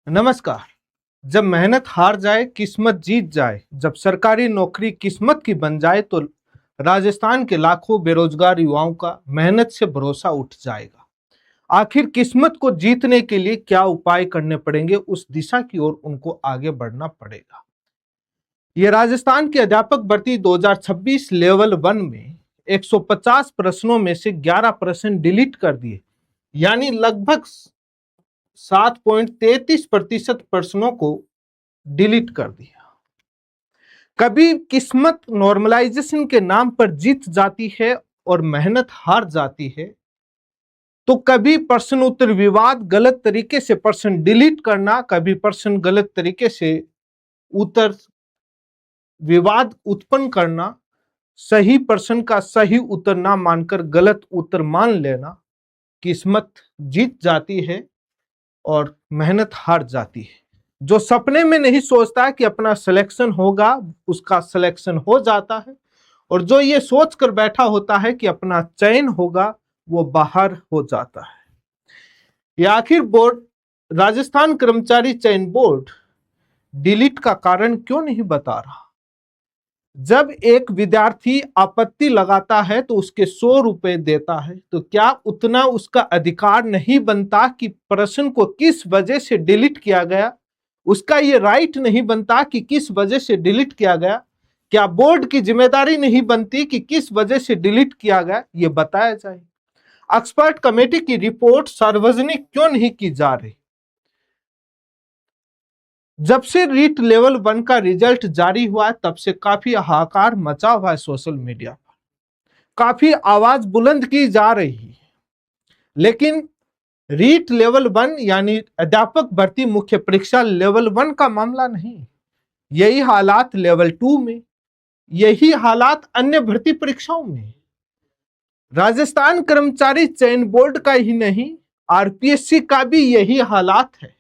नमस्कार। जब मेहनत हार जाए, किस्मत जीत जाए, जब सरकारी नौकरी किस्मत की बन जाए तो राजस्थान के लाखों बेरोजगार युवाओं का मेहनत से भरोसा उठ जाएगा। आखिर किस्मत को जीतने के लिए क्या उपाय करने पड़ेंगे, उस दिशा की ओर उनको आगे बढ़ना पड़ेगा। ये राजस्थान के अध्यापक भर्ती 2026 लेवल 1 में 150 प्रश्नों में से 11 प्रश्न डिलीट कर दिए, यानी लगभग 7.33% प्रश्नों को डिलीट कर दिया। कभी किस्मत नॉर्मलाइजेशन के नाम पर जीत जाती है और मेहनत हार जाती है, तो कभी प्रश्न उत्तर विवाद, गलत तरीके से प्रश्न डिलीट करना, कभी प्रश्न गलत तरीके से उत्तर विवाद उत्पन्न करना, सही प्रश्न का सही उत्तर ना मानकर गलत उत्तर मान लेना, किस्मत जीत जाती है और मेहनत हार जाती है। जो सपने में नहीं सोचता कि अपना सिलेक्शन होगा, उसका सिलेक्शन हो जाता है, और जो ये सोच कर बैठा होता है कि अपना चयन होगा, वो बाहर हो जाता है। ये आखिर बोर्ड, राजस्थान कर्मचारी चयन बोर्ड डिलीट का कारण क्यों नहीं बता रहा? जब एक विद्यार्थी आपत्ति लगाता है तो उसके 100 रुपए देता है, तो क्या उतना उसका अधिकार नहीं बनता कि प्रश्न को किस वजह से डिलीट किया गया, उसका ये राइट नहीं बनता कि किस वजह से डिलीट किया गया? क्या बोर्ड की जिम्मेदारी नहीं बनती कि किस वजह से डिलीट किया गया, ये बताया जाए? एक्सपर्ट कमेटी की रिपोर्ट सार्वजनिक क्यों नहीं की जा रही? जब से रीट लेवल 1 का रिजल्ट जारी हुआ है, तब से काफी हाहाकार मचा हुआ है सोशल मीडिया पर, काफी आवाज बुलंद की जा रही है। लेकिन रीट लेवल 1 यानी अध्यापक भर्ती मुख्य परीक्षा लेवल 1 का मामला नहीं। यही हालात लेवल 2 में, यही हालात अन्य भर्ती परीक्षाओं में। राजस्थान कर्मचारी चयन बोर्ड का ही नहीं, आरपीएससी का भी यही हालात है।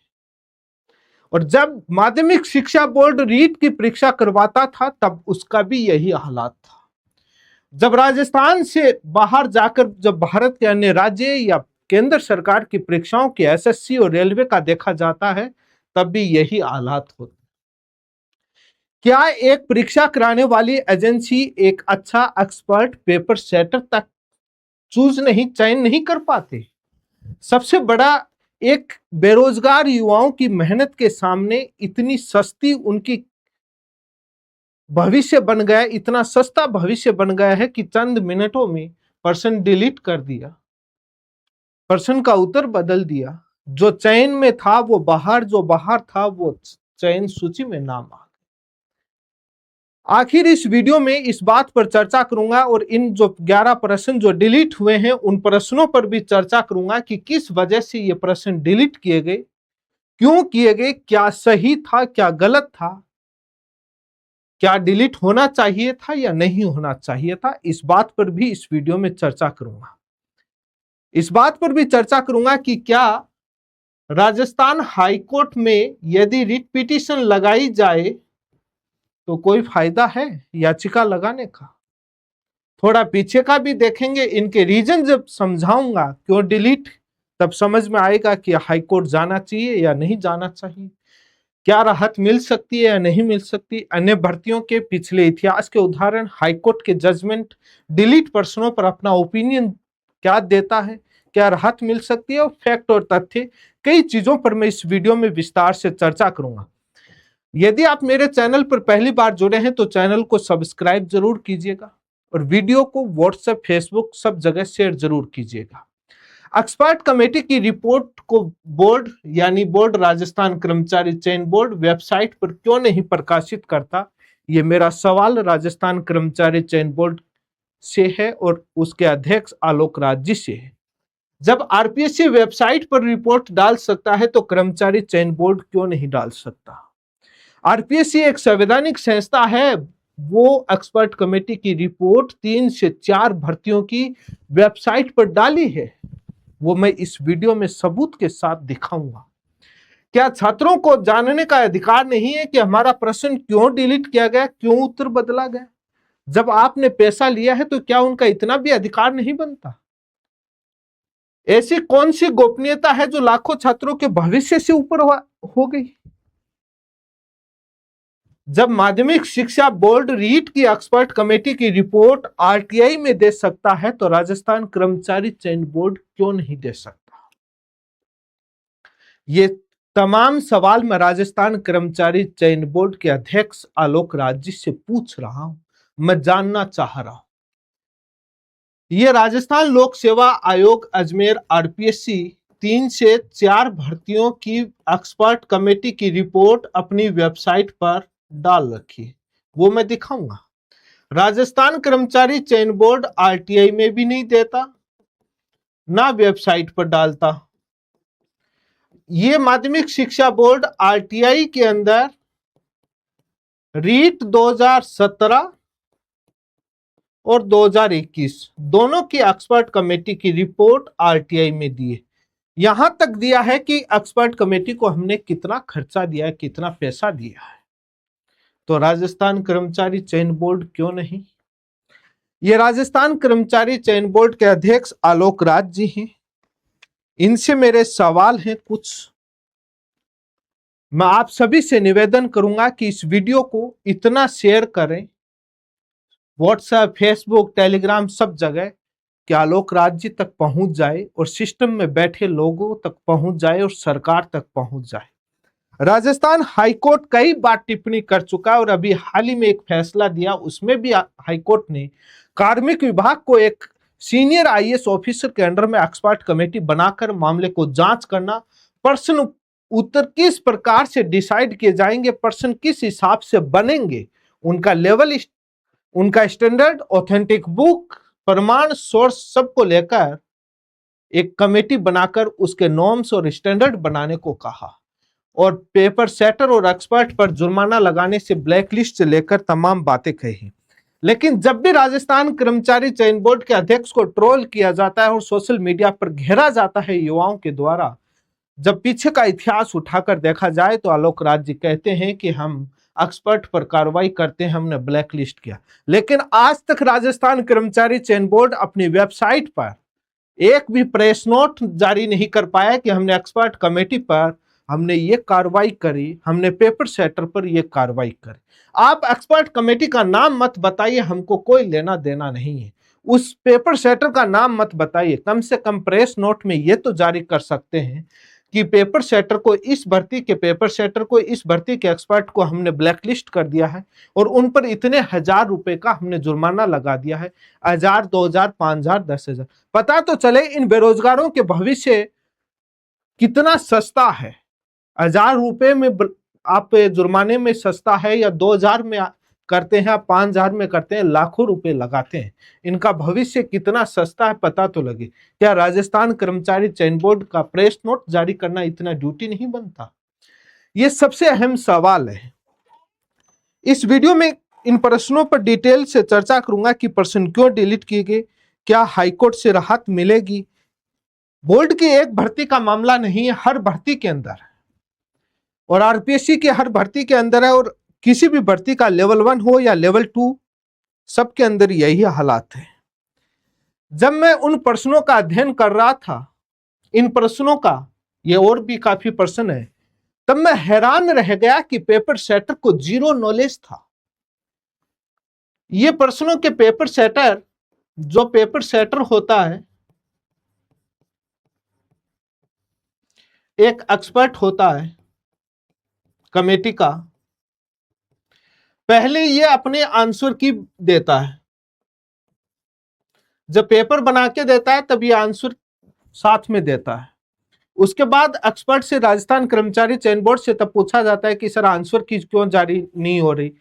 और जब माध्यमिक शिक्षा बोर्ड रीट की परीक्षा करवाता था, तब उसका भी यही हालात था। जब राजस्थान से बाहर जाकर जब भारत के अन्य राज्य या केंद्र सरकार की परीक्षाओं की एसएससी और रेलवे का देखा जाता है, तब भी यही हालात होते। क्या एक परीक्षा कराने वाली एजेंसी एक अच्छा एक्सपर्ट पेपर सेटर तक चयन नहीं कर पाते? सबसे बड़ा, एक बेरोजगार युवाओं की मेहनत के सामने इतनी सस्ती उनकी भविष्य बन गया, इतना सस्ता भविष्य बन गया है कि चंद मिनटों में प्रश्न डिलीट कर दिया, प्रश्न का उत्तर बदल दिया। जो चयन में था वो बाहर, जो बाहर था वो चयन सूची में नाम आ गया। आखिर इस वीडियो में इस बात पर चर्चा करूंगा और इन जो 11 प्रश्न जो डिलीट हुए हैं, उन प्रश्नों पर भी चर्चा करूंगा कि किस वजह से ये प्रश्न डिलीट किए गए, क्यों किए गए, क्या सही था, क्या गलत था, क्या डिलीट होना चाहिए था या नहीं होना चाहिए था। इस बात पर भी इस वीडियो में चर्चा करूंगा। इस बात पर भी चर्चा करूंगा कि क्या राजस्थान हाईकोर्ट में यदि रिट पिटीशन लगाई जाए तो कोई फायदा है याचिका लगाने का। थोड़ा पीछे का भी देखेंगे, इनके रीजन जब समझाऊंगा क्यों डिलीट, तब समझ में आएगा कि हाईकोर्ट जाना चाहिए या नहीं जाना चाहिए, क्या राहत मिल सकती है या नहीं मिल सकती। अन्य भर्तियों के पिछले इतिहास के उदाहरण, हाईकोर्ट के जजमेंट डिलीट प्रश्नों पर अपना ओपिनियन क्या देता है, क्या राहत मिल सकती है, और फैक्ट और तथ्य, कई चीजों पर मैं इस वीडियो में विस्तार से चर्चा करूंगा। यदि आप मेरे चैनल पर पहली बार जुड़े हैं तो चैनल को सब्सक्राइब जरूर कीजिएगा और वीडियो को व्हाट्सएप, फेसबुक सब जगह शेयर जरूर कीजिएगा। एक्सपर्ट कमेटी की रिपोर्ट को बोर्ड यानी बोर्ड राजस्थान कर्मचारी चयन बोर्ड वेबसाइट पर क्यों नहीं प्रकाशित करता, ये मेरा सवाल राजस्थान कर्मचारी चयन बोर्ड से है और उसके अध्यक्ष आलोक राज जी से है। जब आरपीएससी वेबसाइट पर रिपोर्ट डाल सकता है तो कर्मचारी चयन बोर्ड क्यों नहीं डाल सकता? आरपीएससी एक संवैधानिक संस्था है, वो एक्सपर्ट कमेटी की रिपोर्ट 3 से 4 भर्तियों की वेबसाइट पर डाली है, वो मैं इस वीडियो में सबूत के साथ दिखाऊंगा। क्या छात्रों को जानने का अधिकार नहीं है कि हमारा प्रश्न क्यों डिलीट किया गया, क्यों उत्तर बदला गया? जब आपने पैसा लिया है तो क्या उनका इतना भी अधिकार नहीं बनता? ऐसी कौन सी गोपनीयता है जो लाखों छात्रों के भविष्य से ऊपर हो गई? जब माध्यमिक शिक्षा बोर्ड रीट की एक्सपर्ट कमेटी की रिपोर्ट आरटीआई में दे सकता है तो राजस्थान कर्मचारी चयन बोर्ड क्यों नहीं दे सकता? ये तमाम सवाल मैं राजस्थान कर्मचारी चयन बोर्ड के अध्यक्ष आलोक राज जी से पूछ रहा हूं, मैं जानना चाह रहा हूं। ये राजस्थान लोक सेवा आयोग अजमेर आरपीएससी 3 से 4 भर्तियों की एक्सपर्ट कमेटी की रिपोर्ट अपनी वेबसाइट पर डाल रखी, वो मैं दिखाऊंगा। राजस्थान कर्मचारी चयन बोर्ड आरटीआई में भी नहीं देता, ना वेबसाइट पर डालता। ये माध्यमिक शिक्षा बोर्ड आरटीआई के अंदर रीट 2017 और 2021 दोनों की एक्सपर्ट कमेटी की रिपोर्ट आरटीआई में दी है। यहां तक दिया है कि एक्सपर्ट कमेटी को हमने कितना खर्चा दिया है, कितना पैसा दिया है। तो राजस्थान कर्मचारी चयन बोर्ड क्यों नहीं? ये राजस्थान कर्मचारी चयन बोर्ड के अध्यक्ष आलोक राज जी हैं, इनसे मेरे सवाल हैं कुछ। मैं आप सभी से निवेदन करूंगा कि इस वीडियो को इतना शेयर करें, व्हाट्सएप, फेसबुक, टेलीग्राम सब जगह, कि आलोक राज जी तक पहुंच जाए और सिस्टम में बैठे लोगों तक पहुंच जाए और सरकार तक पहुंच जाए। राजस्थान हाईकोर्ट कई बार टिप्पणी कर चुका है और अभी हाल ही में एक फैसला दिया, उसमें भी हाईकोर्ट ने कार्मिक विभाग को एक सीनियर आईएएस ऑफिसर के अंडर में एक्सपर्ट कमेटी बनाकर मामले को जांच करना, प्रश्न उत्तर किस प्रकार से डिसाइड किए जाएंगे, प्रश्न किस हिसाब से बनेंगे, उनका लेवल, उनका स्टैंडर्ड, ऑथेंटिक बुक, प्रमाण, सोर्स, सबको लेकर एक कमेटी बनाकर उसके नॉर्म्स और स्टैंडर्ड बनाने को कहा। और पेपर सेटर और एक्सपर्ट पर जुर्माना लगाने से, ब्लैकलिस्ट से लेकर तमाम बातें कही। लेकिन जब भी राजस्थान कर्मचारी चयन बोर्ड के अध्यक्ष को ट्रोल किया जाता है और सोशल मीडिया पर घेरा जाता है युवाओं के द्वारा, जब पीछे का इतिहास उठाकर देखा जाए तो आलोक राज जी कहते हैं कि हम एक्सपर्ट पर कार्रवाई करते हैं, हमने ब्लैकलिस्ट किया। लेकिन आज तक राजस्थान कर्मचारी चयन बोर्ड अपनी वेबसाइट पर एक भी प्रेस नोट जारी नहीं कर पाया कि हमने एक्सपर्ट कमेटी पर हमने ये कार्रवाई करी, हमने पेपर सेटर पर ये कार्रवाई करी। आप एक्सपर्ट कमेटी का नाम मत बताइए, हमको कोई लेना देना नहीं है। उस पेपर सेटर का नाम मत बताइए, कम से कम प्रेस नोट में ये तो जारी कर सकते हैं कि पेपर सेटर को, इस भर्ती के पेपर सेटर को, इस भर्ती के एक्सपर्ट को हमने ब्लैकलिस्ट कर दिया है और उन पर इतने 1000 रुपए का हमने जुर्माना लगा दिया है, 1000, 2000, 5000, 10,000। पता तो चले इन बेरोजगारों के भविष्य कितना सस्ता है। 1000 रुपए में आप जुर्माने में सस्ता है, या 2000 में करते हैं, 5000 में करते हैं, लाखों रुपए लगाते हैं, इनका भविष्य कितना सस्ता है पता तो लगे। क्या राजस्थान कर्मचारी चयन बोर्ड का प्रेस नोट जारी करना इतना ड्यूटी नहीं बनता? ये सबसे अहम सवाल है। इस वीडियो में इन प्रश्नों पर डिटेल से चर्चा करूंगा कि प्रश्न क्यों डिलीट किए गए, क्या हाईकोर्ट से राहत मिलेगी। बोर्ड की एक भर्ती का मामला नहीं है, हर भर्ती के अंदर है और आरपीएससी के हर भर्ती के अंदर है, और किसी भी भर्ती का लेवल 1 हो या लेवल 2, सबके अंदर यही हालात है। जब मैं उन प्रश्नों का अध्ययन कर रहा था, इन प्रश्नों का, ये और भी काफी प्रश्न है, तब मैं हैरान रह गया कि पेपर सेटर को जीरो नॉलेज था। ये प्रश्नों के पेपर सेटर, जो पेपर सेटर होता है, एक एक्सपर्ट होता है कमेटी का, पहले ये अपने आंसर की देता है, जब पेपर बना के देता है तब ये आंसर साथ में देता है। उसके बाद एक्सपर्ट से, राजस्थान कर्मचारी चयन बोर्ड से तब पूछा जाता है कि सर आंसर की क्यों जारी नहीं हो रही,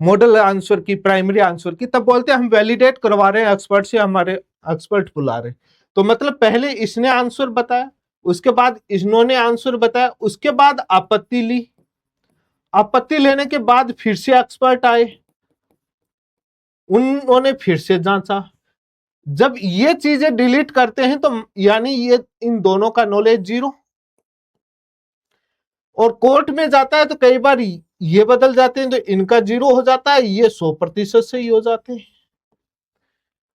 मॉडल आंसर की, प्राइमरी आंसर की, तब बोलते हैं हम वैलिडेट करवा रहे हैं एक्सपर्ट से, हमारे एक्सपर्ट बुला रहे हैं। तो मतलब पहले इसने आंसर बताया, उसके बाद इन्होंने आंसर बताया, उसके बाद आपत्ति ली, आपत्ति लेने के बाद फिर से एक्सपर्ट आए, उन्होंने फिर से जांचा। जब ये चीजें डिलीट करते हैं तो यानी ये इन दोनों का नॉलेज जीरो। और कोर्ट में जाता है तो कई बार ये बदल जाते हैं तो इनका जीरो हो जाता है, ये 100% से ही हो जाते हैं।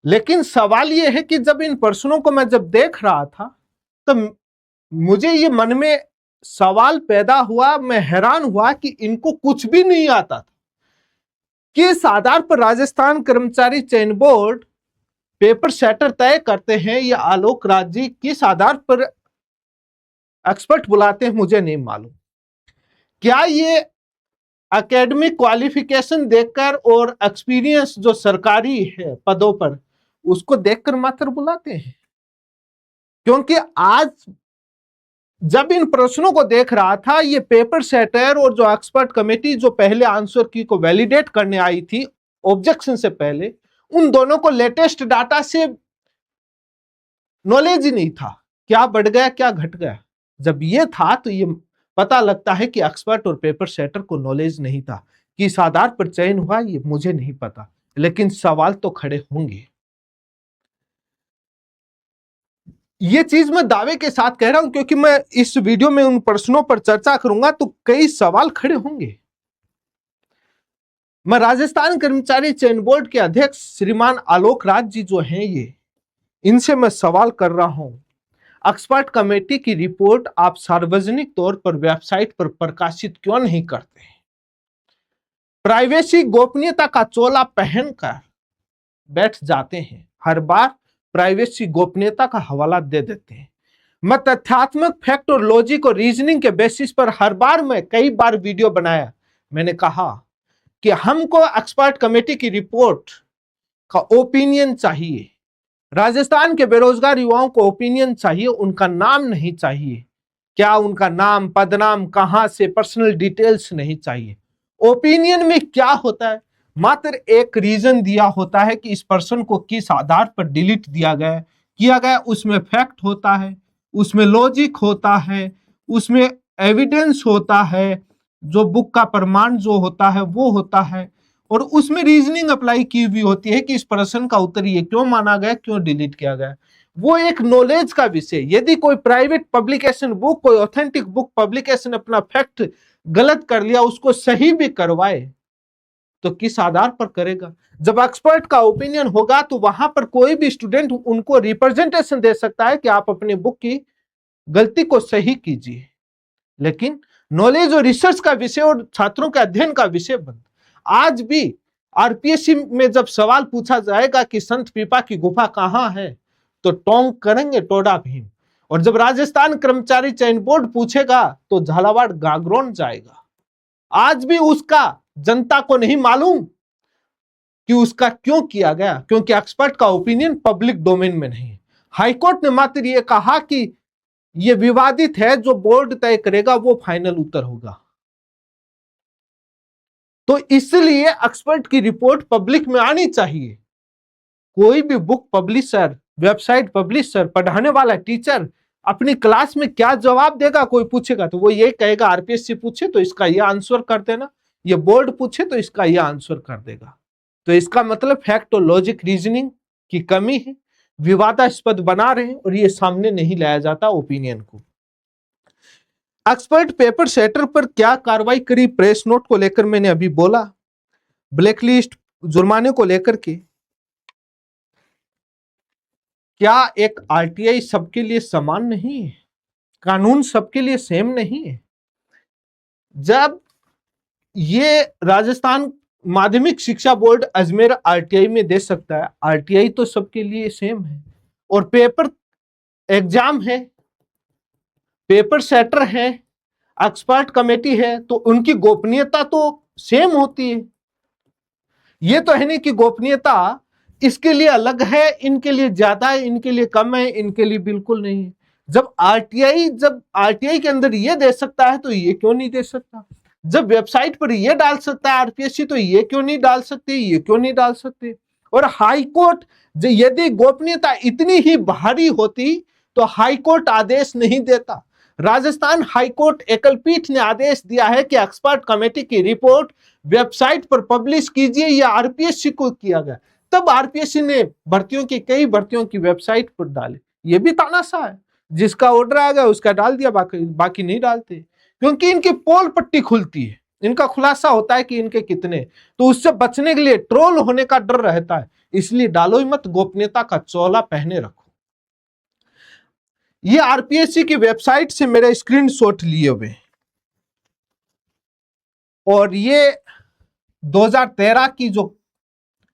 लेकिन सवाल ये है कि जब इन प्रश्नों को मैं जब देख रहा था तो मुझे ये मन में सवाल पैदा हुआ, मैं हैरान हुआ कि इनको कुछ भी नहीं आता था। किस आधार पर राजस्थान कर्मचारी चयन बोर्ड पेपर सेटर तय करते हैं, या आलोक राज जी किस आधार पर एक्सपर्ट बुलाते हैं, मुझे नहीं मालूम। क्या ये एकेडमिक क्वालिफिकेशन देखकर और एक्सपीरियंस जो सरकारी है पदों पर उसको देखकर मात्र बुलाते हैं? क्योंकि आज जब इन प्रश्नों को देख रहा था, ये पेपर सेटर और जो एक्सपर्ट कमेटी जो पहले आंसर की को वैलिडेट करने आई थी ऑब्जेक्शन से पहले, उन दोनों को लेटेस्ट डाटा से नॉलेज ही नहीं था। क्या बढ़ गया क्या घट गया? जब ये था तो ये पता लगता है कि एक्सपर्ट और पेपर सेटर को नॉलेज नहीं था। किस आधार पर चयन हुआ ये मुझे नहीं पता, लेकिन सवाल तो खड़े होंगे। ये चीज मैं दावे के साथ कह रहा हूं क्योंकि मैं इस वीडियो में उन प्रश्नों पर चर्चा करूंगा तो कई सवाल खड़े होंगे। मैं राजस्थान कर्मचारी चयन बोर्ड के अध्यक्ष श्रीमान आलोक राज जी जो हैं, ये इनसे मैं सवाल कर रहा हूं, एक्सपर्ट कमेटी की रिपोर्ट आप सार्वजनिक तौर पर वेबसाइट पर प्रकाशित क्यों नहीं करते? प्राइवेसी गोपनीयता का चोला पहनकर बैठ जाते हैं, हर बार प्राइवेसी गोपनीयता का हवाला दे देते हैं। मैं तथ्यात्मक फैक्ट और लॉजिक और रीजनिंग के बेसिस पर हर बार मैं कई बार वीडियो बनाया, मैंने कहा कि हमको एक्सपर्ट कमेटी की रिपोर्ट का ओपिनियन चाहिए। राजस्थान के बेरोजगार युवाओं को ओपिनियन चाहिए, उनका नाम नहीं चाहिए। क्या उनका नाम, पदनाम, कहां से, पर्सनल डिटेल्स नहीं चाहिए। ओपिनियन में क्या होता है, मात्र एक रीजन दिया होता है कि इस पर्सन को किस आधार पर डिलीट किया गया। उसमें फैक्ट होता है, उसमें लॉजिक होता है, उसमें एविडेंस होता है, जो बुक का प्रमाण जो होता है वो होता है, और उसमें रीजनिंग अप्लाई की हुई होती है कि इस प्रश्न का उत्तर ये क्यों माना गया, क्यों डिलीट किया गया। वो एक नॉलेज का विषय। यदि कोई प्राइवेट पब्लिकेशन बुक, कोई ऑथेंटिक बुक पब्लिकेशन अपना फैक्ट गलत कर लिया, उसको सही भी करवाए तो किस आधार पर करेगा? जब एक्सपर्ट का ओपिनियन होगा तो वहां पर कोई भी स्टूडेंट उनको रिप्रेजेंटेशन दे सकता है कि आप अपनी बुक की गलती को सही कीजिए। लेकिन नॉलेज और रिसर्च का विषय और छात्रों के अध्ययन का विषय बंद। आज भी आरपीएससी में जब सवाल पूछा जाएगा कि संत पीपा की गुफा कहां है, तो टोंक करेंगे टोडा भीम। और जब राजस्थान कर्मचारी चयन बोर्ड पूछेगा तो झालावाड़ गागरोन जाएगा। आज भी उसका जनता को नहीं मालूम कि उसका क्यों किया गया, क्योंकि एक्सपर्ट का ओपिनियन पब्लिक डोमेन में नहीं। हाईकोर्ट ने मात्र यह कहा कि यह विवादित है, जो बोर्ड तय करेगा वो फाइनल उत्तर होगा। तो इसलिए एक्सपर्ट की रिपोर्ट पब्लिक में आनी चाहिए। कोई भी बुक पब्लिशर, वेबसाइट पब्लिशर, पढ़ाने वाला टीचर अपनी क्लास में क्या जवाब देगा, कोई पूछेगा तो वो ये कहेगा आरपीएससी पूछे तो इसका ये आंसर कर देना, ये बोर्ड पूछे तो इसका ये आंसर कर देगा। तो इसका मतलब फैक्ट और लॉजिक रीजनिंग की कमी है, विवादास्पद बना रहे और ये सामने नहीं लाया जाता ओपिनियन को। एक्सपर्ट पेपर सेटर पर क्या कार्रवाई करी, प्रेस नोट को लेकर मैंने अभी बोला, ब्लैकलिस्ट, जुर्माने को लेकर के। क्या एक आरटीआई सबके लिए समान नहीं है? कानून सबके लिए सेम नहीं है? जब ये राजस्थान माध्यमिक शिक्षा बोर्ड अजमेर आरटीआई में दे सकता है, आरटीआई तो सबके लिए सेम है, और पेपर एग्जाम है, पेपर सेटर है, एक्सपर्ट कमेटी है, तो उनकी गोपनीयता तो सेम होती है। ये तो है नहीं कि गोपनीयता इसके लिए अलग है, इनके लिए ज्यादा है, इनके लिए कम है, इनके लिए बिल्कुल नहीं है। जब आरटीआई के अंदर ये दे सकता है तो ये क्यों नहीं दे सकता? जब वेबसाइट पर ये डाल सकता है आरपीएससी तो ये क्यों नहीं डाल सकते, ये क्यों नहीं डाल सकते? और हाईकोर्ट, यदि गोपनीयता इतनी ही भारी होती तो हाईकोर्ट आदेश नहीं देता। राजस्थान हाईकोर्ट एकल पीठ ने आदेश दिया है कि एक्सपर्ट कमेटी की रिपोर्ट वेबसाइट पर पब्लिश कीजिए, या आरपीएससी को किया गया। तब आरपीएससी ने कई भर्तियों की वेबसाइट पर डाले। ये भी तानाशाह है, जिसका ऑर्डर आ गया उसका डाल दिया, बाकी नहीं डालते, क्योंकि इनकी पोल पट्टी खुलती है, इनका खुलासा होता है कि इनके कितने, तो उससे बचने के लिए, ट्रोल होने का डर रहता है, इसलिए डालो ही मत, गोपनीयता का चोला पहने रखो। ये आरपीएससी की वेबसाइट से मेरे स्क्रीनशॉट लिए हुए, और ये 2013 की जो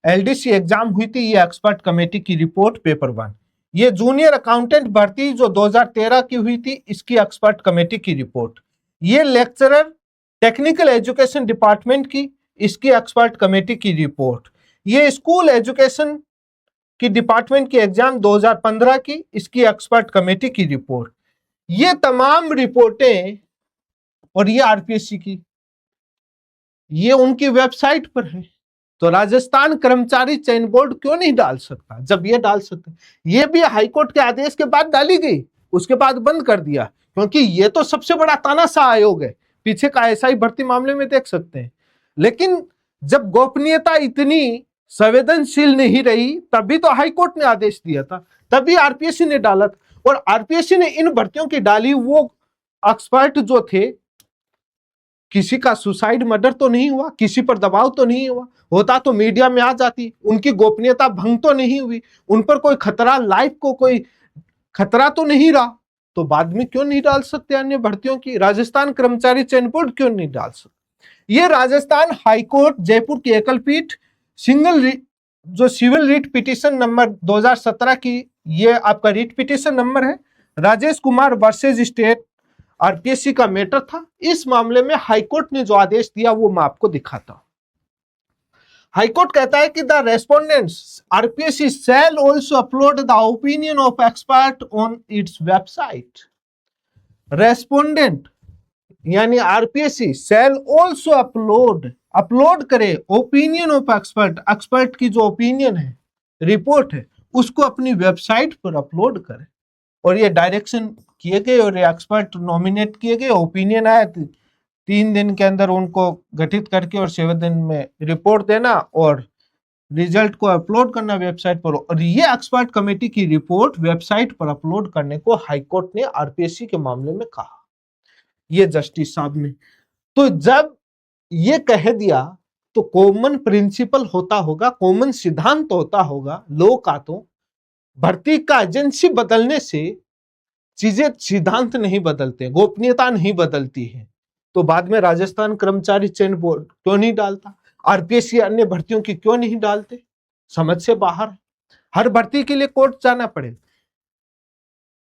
एलडीसी एग्जाम हुई थी, ये एक्सपर्ट कमेटी की रिपोर्ट पेपर 1। ये जूनियर अकाउंटेंट भर्ती जो 2013 की हुई थी, इसकी एक्सपर्ट कमेटी की रिपोर्ट। ये लेक्चरर टेक्निकल एजुकेशन डिपार्टमेंट की, इसकी एक्सपर्ट कमेटी की रिपोर्ट। ये स्कूल एजुकेशन की डिपार्टमेंट की एग्जाम 2015 की, इसकी एक्सपर्ट कमेटी की रिपोर्ट। ये तमाम रिपोर्टें और ये आरपीएससी की, ये उनकी वेबसाइट पर है। तो राजस्थान कर्मचारी चयन बोर्ड क्यों नहीं डाल सकता, जब ये डाल सकते? ये भी हाईकोर्ट के आदेश के बाद डाली गई, उसके बाद बंद कर दिया, क्योंकि ये तो सबसे बड़ा तानाशाह आयोग है। पीछे का एसआई भर्ती मामले में देख सकते हैं। लेकिन जब गोपनीयता इतनी संवेदनशील नहीं रही, तभी तो हाईकोर्ट ने आदेश दिया था, तभी आरपीएससी ने डाला था। और आरपीएससी ने इन भर्तियों की डाली, वो एक्सपर्ट जो थे, किसी का सुसाइड मर्डर तो नहीं हुआ, किसी पर दबाव तो नहीं हुआ, होता तो मीडिया में आ जाती, उनकी गोपनीयता भंग तो नहीं हुई, उन पर कोई खतरा, लाइफ को कोई खतरा तो नहीं रहा, तो बाद में क्यों नहीं डाल सकते अन्य भर्तियों की? राजस्थान कर्मचारी चयन बोर्ड क्यों नहीं डाल सकते? ये राजस्थान हाईकोर्ट जयपुर की एकल पीठ सिंगल जो सिविल रिट पिटीशन नंबर 2017 की, ये आपका रिट पिटीशन नंबर है, Rajesh Kumar versus state RPSC का मैटर था। इस मामले में हाईकोर्ट ने जो आदेश दिया वो मैं आपको दिखाता हूं। हाईकोर्ट कहता है कि the respondents RPSC shell also upload the opinion of expert on its website. Respondent यानी आरपीएससी शैल आल्सो अपलोड करे ओपिनियन ऑफ एक्सपर्ट, एक्सपर्ट की जो ओपिनियन है, रिपोर्ट है, उसको अपनी वेबसाइट पर अपलोड करे। और ये डायरेक्शन किए गए और एक्सपर्ट नॉमिनेट किए गए, ओपिनियन आया 3 दिन के अंदर उनको गठित करके और 7 दिन में रिपोर्ट देना और रिजल्ट को अपलोड करना वेबसाइट पर। और ये एक्सपर्ट कमेटी की रिपोर्ट वेबसाइट पर अपलोड करने को हाईकोर्ट ने आरपीएससी के मामले में कहा, ये जस्टिस साहब ने। तो जब ये कह दिया तो कॉमन प्रिंसिपल होता होगा, कॉमन सिद्धांत होता होगा लॉ का, तो भर्ती का एजेंसी बदलने से चीजें, सिद्धांत नहीं बदलते, गोपनीयता नहीं बदलती है। तो बाद में राजस्थान कर्मचारी चयन बोर्ड क्यों नहीं डालता, आरपीएससी अन्य भर्तियों की क्यों नहीं डालते? समझ से बाहर। हर भर्ती के लिए कोर्ट जाना पड़े।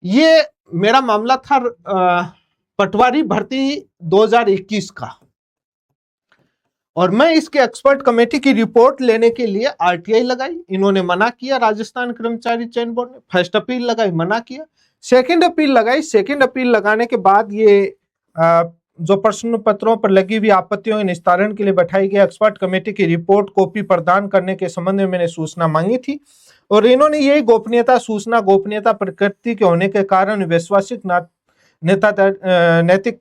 ये मेरा मामला था पटवारी भर्ती 2021 का, और मैं इसके एक्सपर्ट कमेटी की रिपोर्ट लेने के लिए आरटीआई लगाई, इन्होंने मना किया। राजस्थान कर्मचारी चयन बोर्ड ने फर्स्ट अपील लगाई, मना किया। सेकंड अपील लगाई, सेकंड अपील लगाने के बाद ये जो प्रश्न पत्रों पर लगी हुई आपत्तियों के निस्तारण के लिए बैठाई गई एक्सपर्ट कमेटी की रिपोर्ट कॉपी प्रदान करने के संबंध में मैंने सूचना मांगी थी, और इन्होंने यही गोपनीयता सूचना गोपनीयता प्रकृति के होने के कारण विश्वासिक नैतिक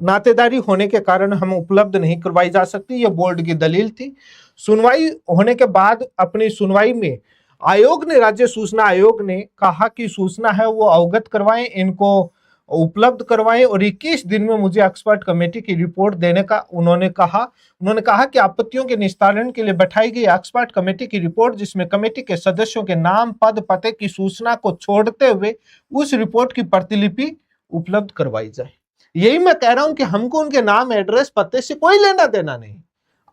नातेदारी होने के कारण हम उपलब्ध नहीं करवाई जा सकती, यह बोर्ड की दलील थी। सुनवाई होने के बाद अपनी सुनवाई में आयोग ने, राज्य सूचना आयोग ने कहा कि सूचना है वो अवगत करवाएं, इनको उपलब्ध करवाएं, और 21 दिन में मुझे एक्सपर्ट कमेटी की रिपोर्ट देने का उन्होंने कहा कि आपत्तियों के निस्तारण के लिए बैठाई गई एक्सपर्ट कमेटी की रिपोर्ट, जिसमें कमेटी के सदस्यों के नाम, पद, पते की सूचना को छोड़ते हुए उस रिपोर्ट की प्रतिलिपि उपलब्ध करवाई जाए। यही मैं कह रहा हूं कि हमको उनके नाम, एड्रेस, पते से कोई लेना देना नहीं,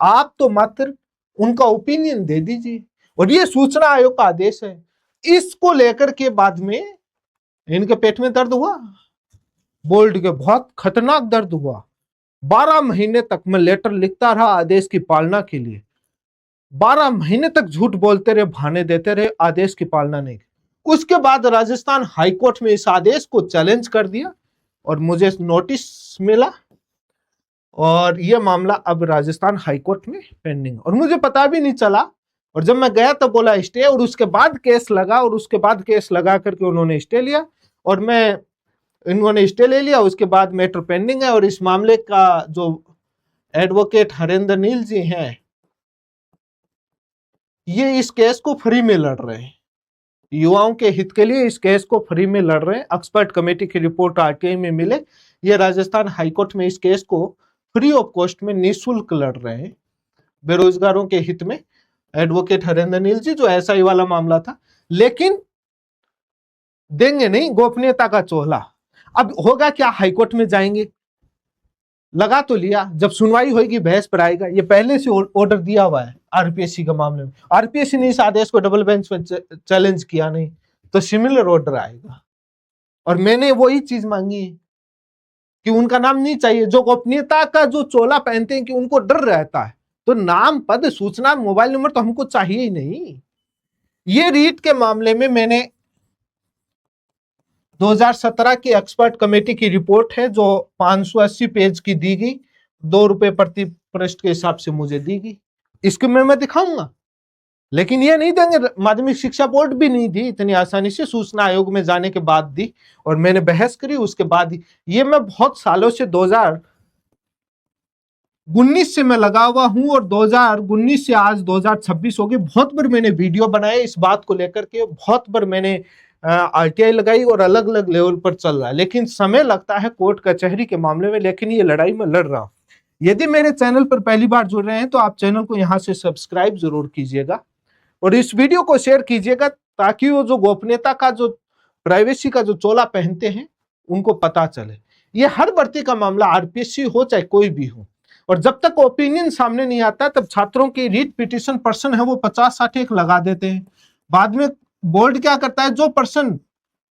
आप तो मात्र उनका ओपिनियन दे दीजिए। और ये सूचना आयोग का आदेश है। इसको लेकर के बाद में इनके पेट में दर्द हुआ, बोर्ड के बहुत खतरनाक दर्द हुआ। 12 महीने तक मैं लेटर लिखता रहा आदेश की पालना के लिए, 12 महीने तक झूठ बोलते रहे, बहाने देते रहे, आदेश की पालना नहीं। उसके बाद राजस्थान हाईकोर्ट में इस आदेश को चैलेंज कर दिया और मुझे नोटिस मिला, और यह मामला अब राजस्थान हाईकोर्ट में पेंडिंग, और मुझे पता भी नहीं चला। और जब मैं गया तो बोला स्टे, और उसके बाद केस लगा, और उसके बाद केस लगा करके उन्होंने स्टे लिया, और इन्होंने स्टे ले लिया। उसके बाद मैटर पेंडिंग है, और इस मामले का जो एडवोकेट हरेंद्र नील जी हैं, ये इस केस को फ्री में लड़ रहे हैं, युवाओं के हित के लिए इस केस को फ्री में लड़ रहे हैं। एक्सपर्ट कमेटी की रिपोर्ट आरटीआई में मिले, ये राजस्थान हाईकोर्ट में इस केस को फ्री ऑफ कॉस्ट में निःशुल्क लड़ रहे हैं बेरोजगारों के हित में। एडवोकेट हरेंद्र नील जी, जो एसआई वाला मामला था, लेकिन देंगे नहीं गोपनीयता का चोला। अब होगा क्या, हाईकोर्ट में जाएंगे, लगा तो लिया, जब सुनवाई होगी बहस पर आएगा। ये पहले से ऑर्डर दिया हुआ है आरपीएससी के मामले में, आरपीएससी ने इस आदेश को डबल बेंच में चैलेंज किया नहीं, तो सिमिलर ऑर्डर आएगा। और मैंने वही चीज मांगी है कि उनका नाम नहीं चाहिए। जो गोपनीयता का जो चोला पहनते हैं कि उनको डर रहता है, तो नाम, पद, सूचना, मोबाइल नंबर तो हमको चाहिए ही नहीं। ये रीट के मामले में मैंने 2017 की एक्सपर्ट कमेटी की रिपोर्ट है जो 580 पेज की दी गई, ₹2 प्रति पृष्ठ के हिसाब से मुझे दी गई। इसको मैं दिखाऊंगा, लेकिन ये नहीं देंगे। माध्यमिक शिक्षा बोर्ड भी नहीं दी इतनी आसानी से, सूचना आयोग में जाने के बाद दी, और मैंने बहस करी उसके बाद दी। ये मैं बहुत सालों से 2019 से मैं लगा हुआ हूं, और 2019 से आज 2026 हो गए। बहुत बार मैंने वीडियो बनाए इस बात को लेकर के, बहुत बार मैंने आरटीआई लगाई, और अलग अलग लेवल पर चल रहा है, लेकिन समय लगता है कोर्ट कचहरी के मामले में। लेकिन ये लड़ाई में लड़ रहा हूं। यदि मेरे चैनल पर पहली बार जुड़ रहे हैं तो आप चैनल को यहां से सब्सक्राइब जरूर कीजिएगा, और इस वीडियो को शेयर कीजिएगा, ताकि वो जो गोपनीयता का, जो प्राइवेसी का जो चोला पहनते हैं, उनको पता चले। ये हर भर्ती का मामला, आरपीएससी हो चाहे कोई भी हो, और जब तक ओपिनियन सामने नहीं आता तब छात्रों की रीट पिटीशन पर्सन है वो 50-60 एक लगा देते हैं। बाद में बोर्ड क्या करता है, जो पर्सन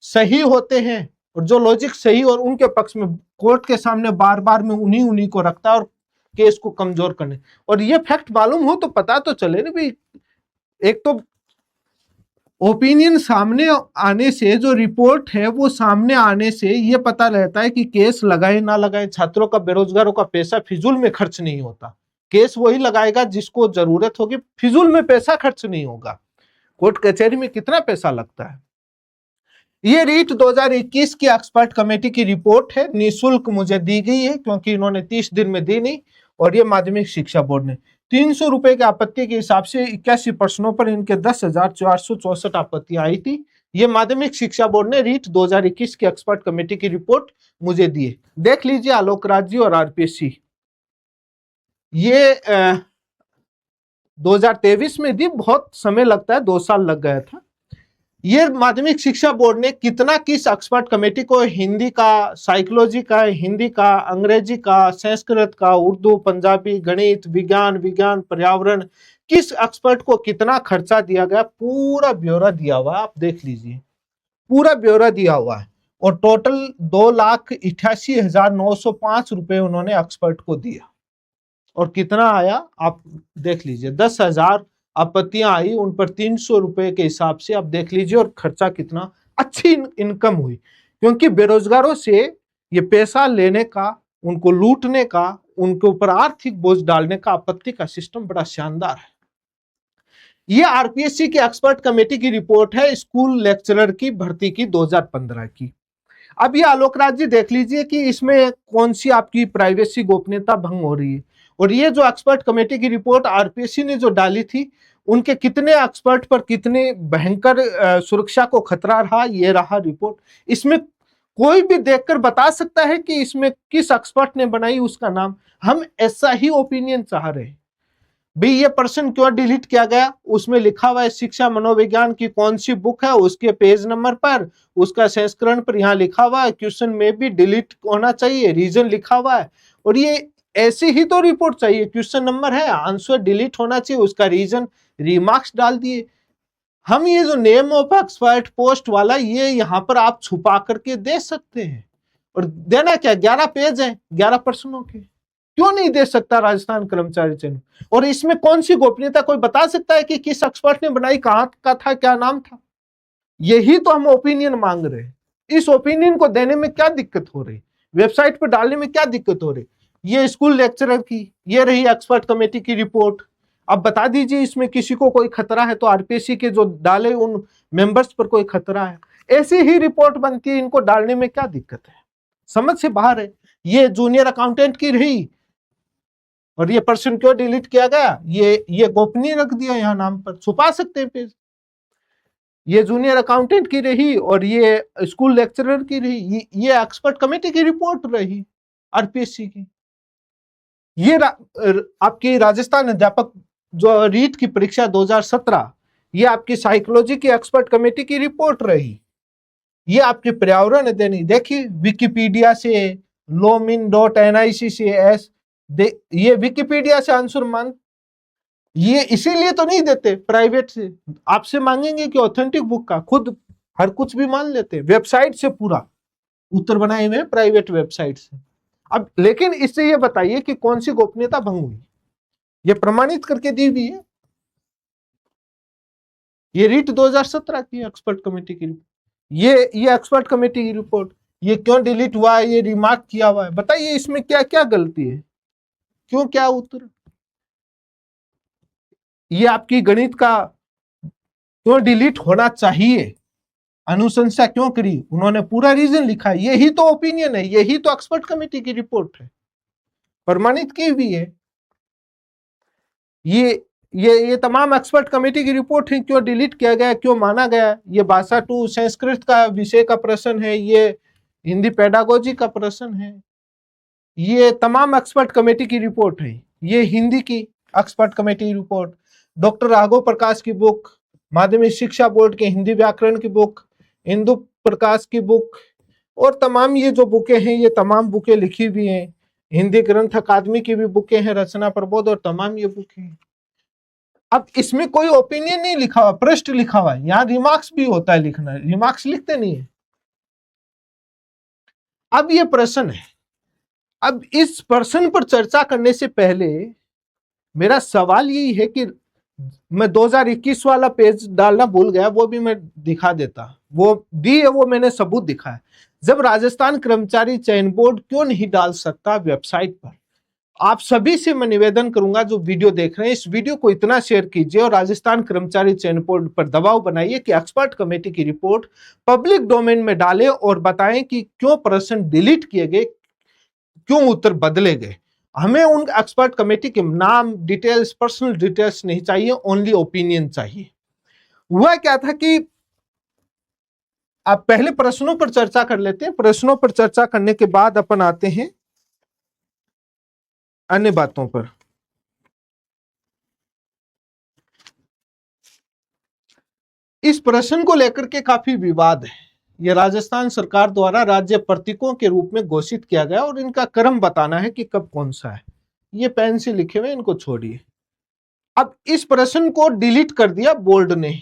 सही होते हैं और जो लॉजिक सही और उनके पक्ष में, कोर्ट के सामने बार बार में उन्हीं को रखता है, और केस को कमजोर करने। और ये फैक्ट मालूम हो तो पता तो चले ना भाई। एक तो ओपिनियन सामने आने से, जो रिपोर्ट है वो सामने आने से ये पता रहता है कि केस लगाए ना लगाए। छात्रों का, बेरोजगारों का पैसा फिजूल में खर्च नहीं होता। केस वही लगाएगा जिसको जरूरत होगी, फिजूल में पैसा खर्च नहीं होगा। कोर्ट कचहरी में कितना पैसा लगता है। ये रीट 2021 की एक्सपर्ट कमेटी की रिपोर्ट है, निःशुल्क मुझे दी गई है, क्योंकि इन्होंने 30 दिन में दी नहीं, और ये माध्यमिक शिक्षा बोर्ड ने ₹300 के आपत्ति के हिसाब से 81 प्रश्नों पर इनके 10,464 आपत्तियां आई थी। ये माध्यमिक शिक्षा बोर्ड ने रीट 2021 की एक्सपर्ट कमेटी की रिपोर्ट मुझे दी है। देख लीजिए आलोक राज जी और आरपीएससी। ये 2023 में दी, बहुत समय लगता है, 2 साल लग गया था। ये माध्यमिक शिक्षा बोर्ड ने कितना किस एक्सपर्ट कमेटी को, हिंदी का, साइकोलॉजी का, हिंदी का, अंग्रेजी का, संस्कृत का, उर्दू, पंजाबी, गणित, विज्ञान, पर्यावरण, किस एक्सपर्ट को कितना खर्चा दिया गया, पूरा ब्यौरा दिया हुआ है। आप देख लीजिए, पूरा ब्यौरा दिया हुआ है। और टोटल ₹2,88,905 उन्होंने एक्सपर्ट को दिया। और कितना आया आप देख लीजिए, 10,000 आपत्तियां आई, उन पर ₹300 के हिसाब से आप देख लीजिए। और खर्चा कितना, अच्छी इनकम हुई, क्योंकि बेरोजगारों से ये पैसा लेने का, उनको लूटने का, उनके ऊपर आर्थिक बोझ डालने का आपत्ति का सिस्टम बड़ा शानदार है। ये आरपीएससी की एक्सपर्ट कमेटी की रिपोर्ट है, स्कूल लेक्चरर की भर्ती की 2015 की। अब ये आलोक राज जी देख लीजिए कि इसमें कौन सी आपकी प्राइवेसी, गोपनीयता भंग हो रही है। और ये जो एक्सपर्ट कमेटी की रिपोर्ट आरपीएससी ने जो डाली थी, उनके कितने एक्सपर्ट पर कितने भयंकर सुरक्षा को खतरा रहा, ये रहा रिपोर्ट। इसमें कोई भी देखकर बता सकता है कि इसमें किस एक्सपर्ट ने बनाई, उसका नाम। हम ऐसा ही ओपिनियन चाह रहे हैं भाई। ये पर्सन क्यों डिलीट किया गया, उसमें लिखा हुआ है शिक्षा मनोविज्ञान की कौन सी बुक है, उसके पेज नंबर पर, उसका संस्करण पर यहाँ लिखा हुआ है, क्वेश्चन में भी डिलीट होना चाहिए, रीजन लिखा हुआ है। और ये ऐसी ही तो रिपोर्ट चाहिए, क्वेश्चन नंबर है, आंसर डिलीट होना चाहिए, उसका रीजन, रिमार्क्स डाल दिए। हम ये जो नेम ऑफ एक्सपर्ट पोस्ट वाला, ये यहाँ पर आप छुपा करके दे सकते हैं। और देना क्या, 11 पेज है 11 प्रश्नों के, क्यों नहीं दे सकता राजस्थान कर्मचारी चयन। और इसमें कौन सी गोपनीयता, कोई बता सकता है कि किस एक्सपर्ट ने बनाई, कहां का था, क्या नाम था। यही तो हम ओपिनियन मांग रहे हैं। इस ओपिनियन को देने में क्या दिक्कत हो रही, वेबसाइट पर डालने में क्या दिक्कत हो रही। ये स्कूल लेक्चरर की, ये रही एक्सपर्ट कमेटी की रिपोर्ट। अब बता दीजिए इसमें किसी को कोई खतरा है तो आरपीएससी के जो डाले उन मेंबर्स पर कोई खतरा है। ऐसी ही रिपोर्ट बनती है, इनको डालने में क्या दिक्कत है, समझ से बाहर है। ये जूनियर अकाउंटेंट की रही, और ये पर्सन क्यों डिलीट किया गया, ये गोपनीय रख दिया, यहाँ नाम पर छुपा सकते हैं पेज। ये जूनियर अकाउंटेंट की रही, और ये स्कूल लेक्चरर की रही, ये एक्सपर्ट कमेटी की रिपोर्ट रही आरपीएससी की। ये आपकी राजस्थान अध्यापक जो रीट की परीक्षा 2017, ये आपकी साइकोलॉजी की एक्सपर्ट कमेटी की रिपोर्ट रही। ये आपके पर्यावरण अध्ययन, देखिए विकिपीडिया से, lomin.nic.s, ये विकिपीडिया से आंसर मान, ये इसीलिए तो नहीं देते प्राइवेट से, आपसे मांगेंगे कि ऑथेंटिक बुक का, खुद हर कुछ भी मान लेते, वेबसाइट से पूरा उत्तर बनाए हुए प्राइवेट वेबसाइट से। अब लेकिन इससे ये बताइए कि कौन सी गोपनीयता भंग हुई, ये प्रमाणित करके दी हुई है, ये रीट 2017 की एक्सपर्ट कमेटी की, ये एक्सपर्ट कमेटी की रिपोर्ट, ये क्यों डिलीट हुआ है, ये रिमार्क किया हुआ है, बताइए इसमें क्या क्या गलती है, क्यों, क्या उत्तर, ये आपकी गणित का क्यों डिलीट होना चाहिए, अनुशंसा क्यों करी, उन्होंने पूरा रीजन लिखा है, यही तो ओपिनियन है, यही तो एक्सपर्ट कमेटी की रिपोर्ट है, प्रमाणित की हुई है, ये तमाम एक्सपर्ट कमेटी की रिपोर्ट है, क्यों डिलीट किया गया, क्यों माना गया, ये भाषा 2 संस्कृत का विषय का प्रश्न है, ये हिंदी पेडागोजी का प्रश्न है, ये तमाम एक्सपर्ट कमेटी की रिपोर्ट है, ये हिंदी की expert committee report, doctor Raghav Prakash की बुक, माध्यमिक शिक्षा बोर्ड के हिंदी व्याकरण की बुक, इंदु प्रकाश की बुक, और तमाम ये जो बुकें हैं, ये तमाम बुकें लिखी हुई हैं, हिंदी ग्रंथ अकादमी की भी बुकें हैं, रचना प्रबोध, और तमाम ये बुकें हैं। अब इसमें कोई ओपिनियन नहीं लिखा हुआ, पृष्ठ लिखा हुआ है, यहाँ रिमार्क्स भी होता है लिखना, रिमार्क्स लिखते नहीं है। अब ये प्रश्न है, अब इस प्रश्न पर चर्चा करने से पहले मेरा सवाल यही है कि मैं 2021 वाला पेज डालना भूल गया, वो भी मैं दिखा देता, वो दी है, वो मैंने सबूत दिखा है। जब राजस्थान कर्मचारी चयन बोर्ड क्यों नहीं डाल सकता वेबसाइट पर, आप सभी से मैं निवेदन करूंगा जो वीडियो देख रहे हैं, इस वीडियो को इतना शेयर कीजिए और राजस्थान कर्मचारी चयन बोर्ड पर दबाव बनाइए कि एक्सपर्ट कमेटी की रिपोर्ट पब्लिक डोमेन में डालें और बताएं कि क्यों प्रश्न डिलीट किए गए, क्यों उत्तर बदले गए। हमें उन एक्सपर्ट कमेटी के नाम, डिटेल्स, पर्सनल डिटेल्स नहीं चाहिए, ओनली ओपिनियन चाहिए। हुआ क्या था कि आप पहले प्रश्नों पर चर्चा कर लेते हैं, प्रश्नों पर चर्चा करने के बाद अपन आते हैं अन्य बातों पर। इस प्रश्न को लेकर के काफी विवाद है, यह राजस्थान सरकार द्वारा राज्य प्रतीकों के रूप में घोषित किया गया और इनका क्रम बताना है कि कब कौन सा है, ये पेन से लिखे हुए, इनको छोड़िए। अब इस प्रश्न को डिलीट कर दिया बोर्ड ने,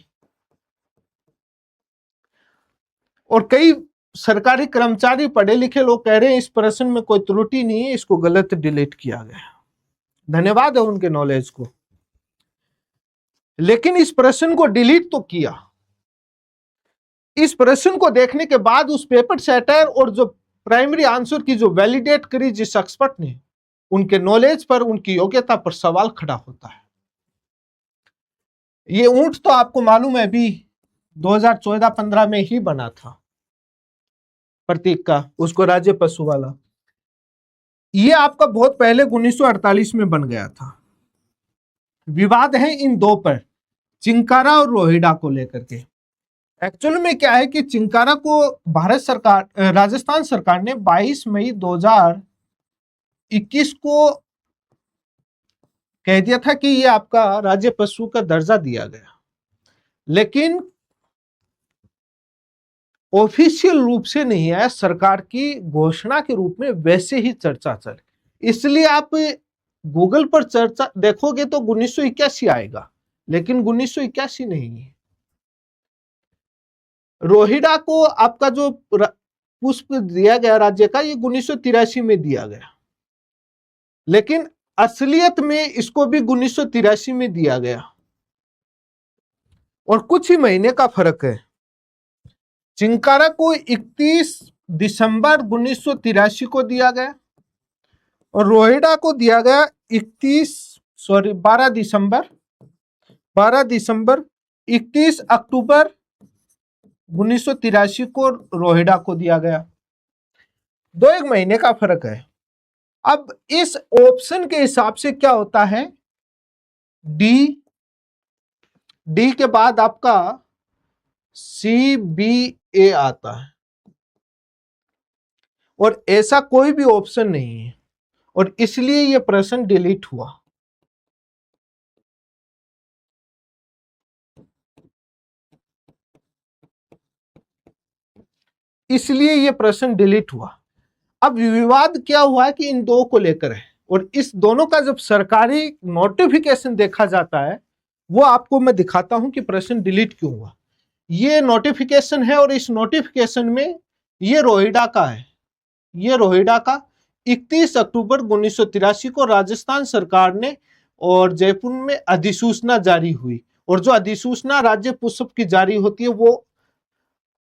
और कई सरकारी कर्मचारी, पढ़े लिखे लोग कह रहे हैं इस प्रश्न में कोई त्रुटि नहीं है, इसको गलत डिलीट किया गया। धन्यवाद है उनके नॉलेज को, लेकिन इस प्रश्न को डिलीट तो किया। इस प्रश्न को देखने के बाद उस पेपर सेटर और जो प्राइमरी आंसर की जो वैलिडेट करी जिस एक्सपर्ट ने, उनके नॉलेज पर, उनकी योग्यता पर सवाल खड़ा होता है। ये ऊंट तो आपको मालूम है अभी 2014-15 में ही बना था प्रतीक का, उसको राज्य पशु वाला, ये आपका बहुत पहले 1948 में बन गया था। विवाद है इन दो पर, चिंकारा और रोहिड़ा को लेकर के। एक्चुअल में क्या है कि चिंकारा को भारत सरकार, राजस्थान सरकार ने 22 मई 2021 को कह दिया था कि ये आपका राज्य पशु का दर्जा दिया गया, लेकिन ऑफिशियल रूप से नहीं आया, सरकार की घोषणा के रूप में वैसे ही चर्चा चल, इसलिए आप गूगल पर चर्चा देखोगे तो 1981 आएगा, लेकिन 1981 नहीं है। रोहिड़ा को आपका जो पुष्प दिया गया राज्य का, ये 1983 में दिया गया, लेकिन असलियत में इसको भी 1983 में दिया गया, और कुछ ही महीने का फर्क है। चिंकारा को 31 दिसंबर 1983 को दिया गया और रोहिड़ा को दिया गया 12 दिसंबर 31 अक्टूबर 1983 को रोहिड़ा को दिया गया, 2 महीने का फर्क है। अब इस ऑप्शन के हिसाब से क्या होता है, डी के बाद आपका CBA आता है, और ऐसा कोई भी ऑप्शन नहीं है, और इसलिए यह प्रश्न डिलीट हुआ। इसलिए ये प्रश्न डिलीट हुआ। अब विवाद क्या हुआ कि इन दो को लेकर है, और इस दोनों का जब सरकारी नोटिफिकेशन देखा जाता है, वो आपको मैं दिखाता हूं कि प्रश्न डिलीट क्यों हुआ। ये नोटिफिकेशन है और इस नोटिफिकेशन में ये रोहिड़ा का है, ये रोहिड़ा का 31 अक्टूबर 1983 को राजस्थान सरकार ने और जयपुर में अधिसूचना जारी हुई। और जो अधिसूचना राज्य पुष्प की जारी होती है वो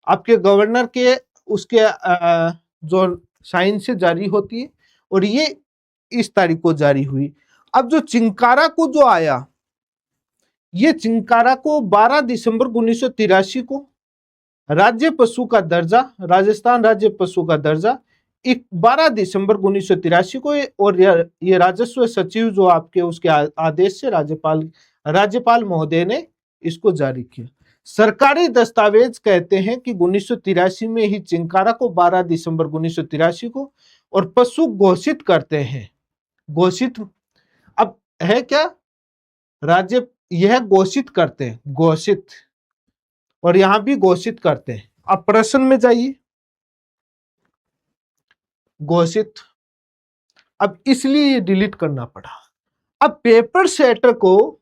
आपके गवर्नर के उसके जो साइन से जारी होती है, और ये इस तारीख को जारी हुई। अब जो चिंकारा को जो आया, ये चिंकारा को 12 दिसंबर 1983 को राज्य पशु का दर्जा, राजस्थान राज्य पशु का दर्जा 12 दिसंबर 1983 को, और ये राजस्व सचिव जो आपके उसके आदेश से राज्यपाल महोदय ने इसको जारी किया। सरकारी दस्तावेज कहते हैं कि 1983 में ही चिंकारा को 12 दिसंबर 1983 को और पशु घोषित करते हैं। घोषित अब है क्या, राज्य यह घोषित करते हैं, घोषित, और यहां भी घोषित करते हैं। अब प्रश्न में जाइए, घोषित। अब इसलिए ये डिलीट करना पड़ा। अब पेपर सेटर को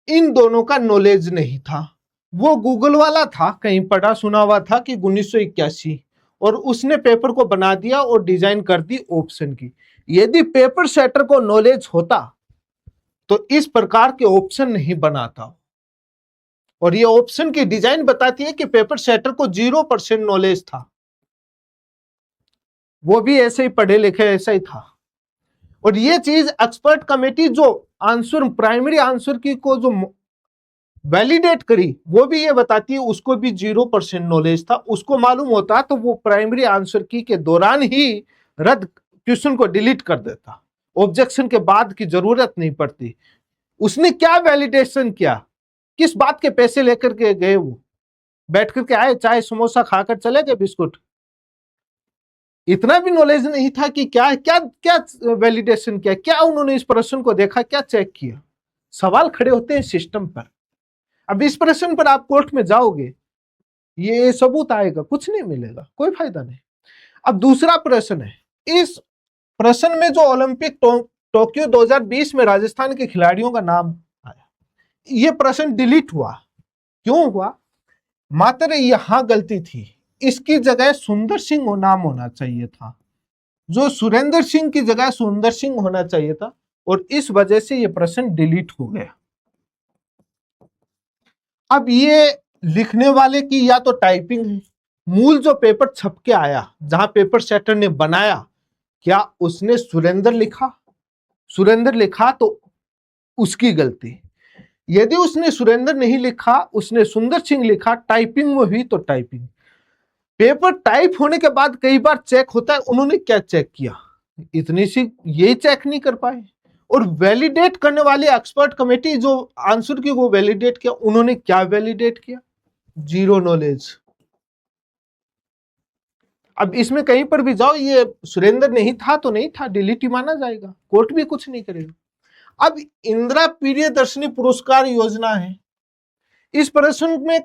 इन दोनों का नॉलेज नहीं था, वो गूगल वाला था, कहीं पढ़ा सुना हुआ था कि 1981, और उसने पेपर को बना दिया और डिजाइन कर दी ऑप्शन की। यदि पेपर सेटर को नॉलेज होता तो इस प्रकार के ऑप्शन नहीं बनाता। और ये ऑप्शन की डिजाइन बताती है कि पेपर सेटर को 0% नॉलेज था, वो भी ऐसे ही पढ़े लिखे ऐसा ही था। और ये चीज एक्सपर्ट कमेटी जो आंसर, प्राइमरी आंसर की को जो वैलिडेट करी, वो भी ये बताती है उसको भी 0% नॉलेज था। उसको मालूम होता तो वो प्राइमरी आंसर की के दौरान ही रद्द क्वेश्चन को डिलीट कर देता, ऑब्जेक्शन के बाद की जरूरत नहीं पड़ती। उसने क्या वैलिडेशन किया, किस बात के पैसे लेकर के गए, वो बैठ करके आए, चाय समोसा खाकर चले गए, बिस्कुट, इतना भी नॉलेज नहीं था कि क्या क्या क्या वैलिडेशन किया, क्या उन्होंने इस प्रश्न को देखा, क्या चेक किया। सवाल खड़े होते हैं सिस्टम पर। अब इस प्रश्न पर आप कोर्ट में जाओगे, ये सबूत आएगा, कुछ नहीं मिलेगा, कोई फायदा नहीं। अब दूसरा प्रश्न है, इस प्रश्न में जो ओलंपिक टोक्यो 2020 में राजस्थान के खिलाड़ियों का नाम आया, ये प्रश्न डिलीट हुआ। क्यों हुआ, मात्र यहां गलती थी, इसकी जगह सुंदर सिंह नाम होना चाहिए था, जो सुरेंद्र सिंह की जगह सुंदर सिंह होना चाहिए था, और इस वजह से यह प्रश्न डिलीट हो गया। अब ये लिखने वाले की या तो टाइपिंग है, मूल जो पेपर छप के आया जहां पेपर सेटर ने बनाया, क्या उसने सुरेंद्र लिखा, सुरेंद्र लिखा तो उसकी गलती। यदि उसने सुरेंद्र नहीं लिखा, उसने सुंदर सिंह लिखा, टाइपिंग में हुई तो टाइपिंग। पेपर टाइप होने के बाद कई बार चेक होता है, उन्होंने क्या चेक किया, इतनी सी ये चेक नहीं कर पाए। और वैलिडेट करने वाली एक्सपर्ट कमेटी जो आंसर की वो वैलिडेट किया, उन्होंने क्या वैलिडेट किया, 0 नॉलेज। अब इसमें कहीं पर भी जाओ, ये सुरेंद्र नहीं था तो नहीं था, डिलीट ही माना जाएगा, कोर्ट भी कुछ नहीं करेगा। अब इंदिरा प्रियदर्शनी पुरस्कार योजना है, इस प्रश्न में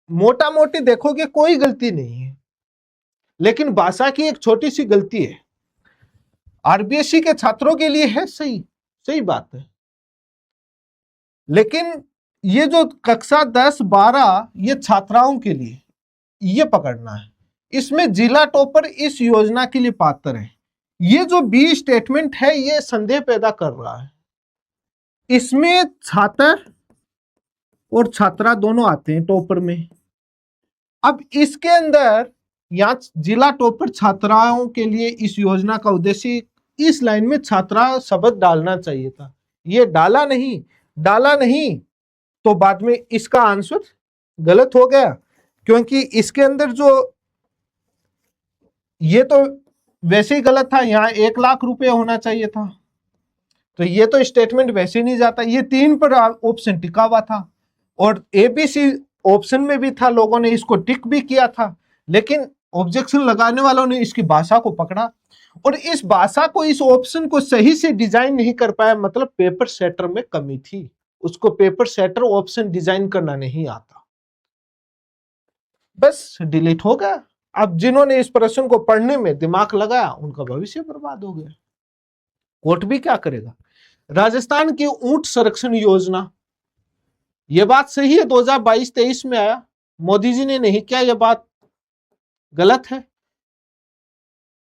मोटा मोटी देखोगे कोई गलती नहीं है, लेकिन भाषा की एक छोटी सी गलती है। आरबीएससी के छात्रों के लिए है, सही सही बात है, लेकिन ये जो कक्षा 10-12 ये छात्राओं के लिए ये पकड़ना है, इसमें जिला टॉपर इस योजना के लिए पात्र है। ये जो बी स्टेटमेंट है ये संदेह पैदा कर रहा है, इसमें छात्र और छात्रा दोनों आते हैं टॉपर में। अब इसके अंदर यहाँ जिला टॉपर छात्राओं के लिए इस योजना का उद्देश्य, इस लाइन में छात्रा शब्द डालना चाहिए था, ये डाला नहीं तो बाद में इसका आंसर गलत हो गया, क्योंकि इसके अंदर जो ये तो वैसे ही गलत था, यहाँ 1 लाख रुपए होना चाहिए था, तो ये तो स्टेटमेंट वैसे नहीं जाता। ये 3 पर ऑप्शन टिका हुआ था और एबीसी ऑप्शन में भी था, लोगों ने इसको टिक भी किया था, लेकिन ऑब्जेक्शन लगाने वालों ने इसकी भाषा को पकड़ा और इस भाषा को, इस ऑप्शन को सही से डिजाइन नहीं कर पाया, मतलब पेपर सेटर में कमी थी, उसको पेपर सेटर ऑप्शन डिजाइन करना नहीं आता, बस डिलीट हो गया। अब जिन्होंने इस प्रश्न को पढ़ने में दिमाग लगाया उनका भविष्य बर्बाद हो गया। कोर्ट भी क्या करेगा। राजस्थान की ऊंट संरक्षण योजना, यह बात सही है 2022-23 में आया, मोदी जी ने नहीं किया, यह बात गलत है।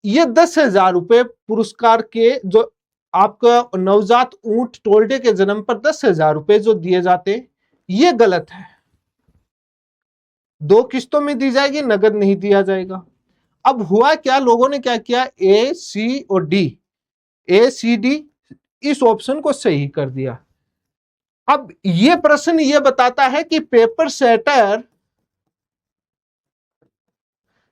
ये 10,000 रुपए पुरस्कार के जो आपका नवजात ऊंट टोल्डे के जन्म पर 10,000 रुपए जो दिए जाते, ये गलत है। 2 किस्तों में दी जाएगी, नगद नहीं दिया जाएगा। अब हुआ क्या, लोगों ने क्या किया, ए सी और डी, ए सी डी इस ऑप्शन को सही कर दिया। अब ये प्रश्न ये बताता है कि पेपर सेटर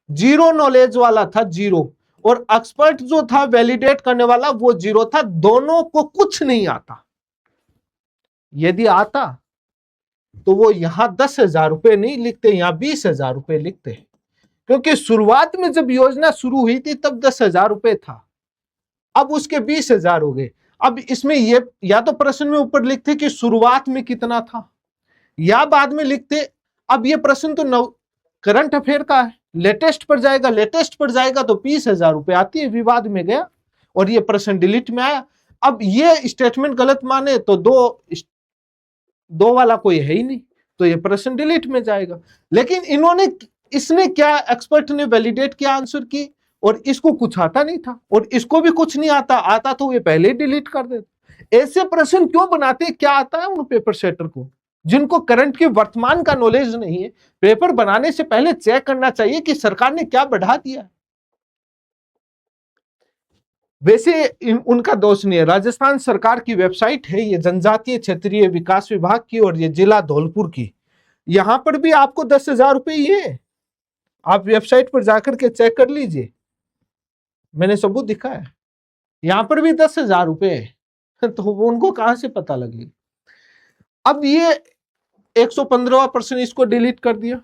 जीरो नॉलेज वाला था, जीरो, और एक्सपर्ट जो था वैलिडेट करने वाला वो जीरो था। दोनों को कुछ नहीं आता। यदि आता तो वो यहां 10,000 रुपए नहीं लिखते, यहां 20,000 रुपए लिखते, क्योंकि शुरुआत में जब योजना शुरू हुई थी तब 10,000 रुपए था, अब उसके 20,000 हो गए। अब इसमें ये या तो प्रश्न में ऊपर लिखते कि शुरुआत में कितना था, या बाद में लिखते। अब ये प्रश्न तो करंट अफेयर का है, लेटेस्ट पर जाएगा, लेटेस्ट पर जाएगा तो 20,000 रुपए आती है, विवाद में गया और ये प्रश्न डिलीट में आया। अब ये स्टेटमेंट गलत माने तो दो वाला कोई है ही नहीं, तो ये प्रश्न डिलीट में जाएगा। लेकिन इसने क्या, एक्सपर्ट ने वैलिडेट किया आंसर की, और इसको कुछ आता नहीं था और इसको भी कुछ नहीं आता तो ये पहले ही डिलीट कर देते। ऐसे प्रश्न क्यों बनाते, क्या आता है उन पेपर सेटर को जिनको करंट की वर्तमान का नॉलेज नहीं है। पेपर बनाने से पहले चेक करना चाहिए कि सरकार ने क्या बढ़ा दिया है। वैसे उनका दोष नहीं है, राजस्थान सरकार की वेबसाइट है, ये जनजातीय क्षेत्रीय विकास विभाग की और ये जिला धौलपुर की, यहां पर भी आपको 10,000 रुपए ये, आप वेबसाइट पर जाकर के चेक कर लीजिए, मैंने सबूत दिखा है, यहां पर भी 10,000 रुपए है, तो उनको कहां से पता लगेगा। अब ये 115वां प्रश्न, इसको डिलीट कर दिया।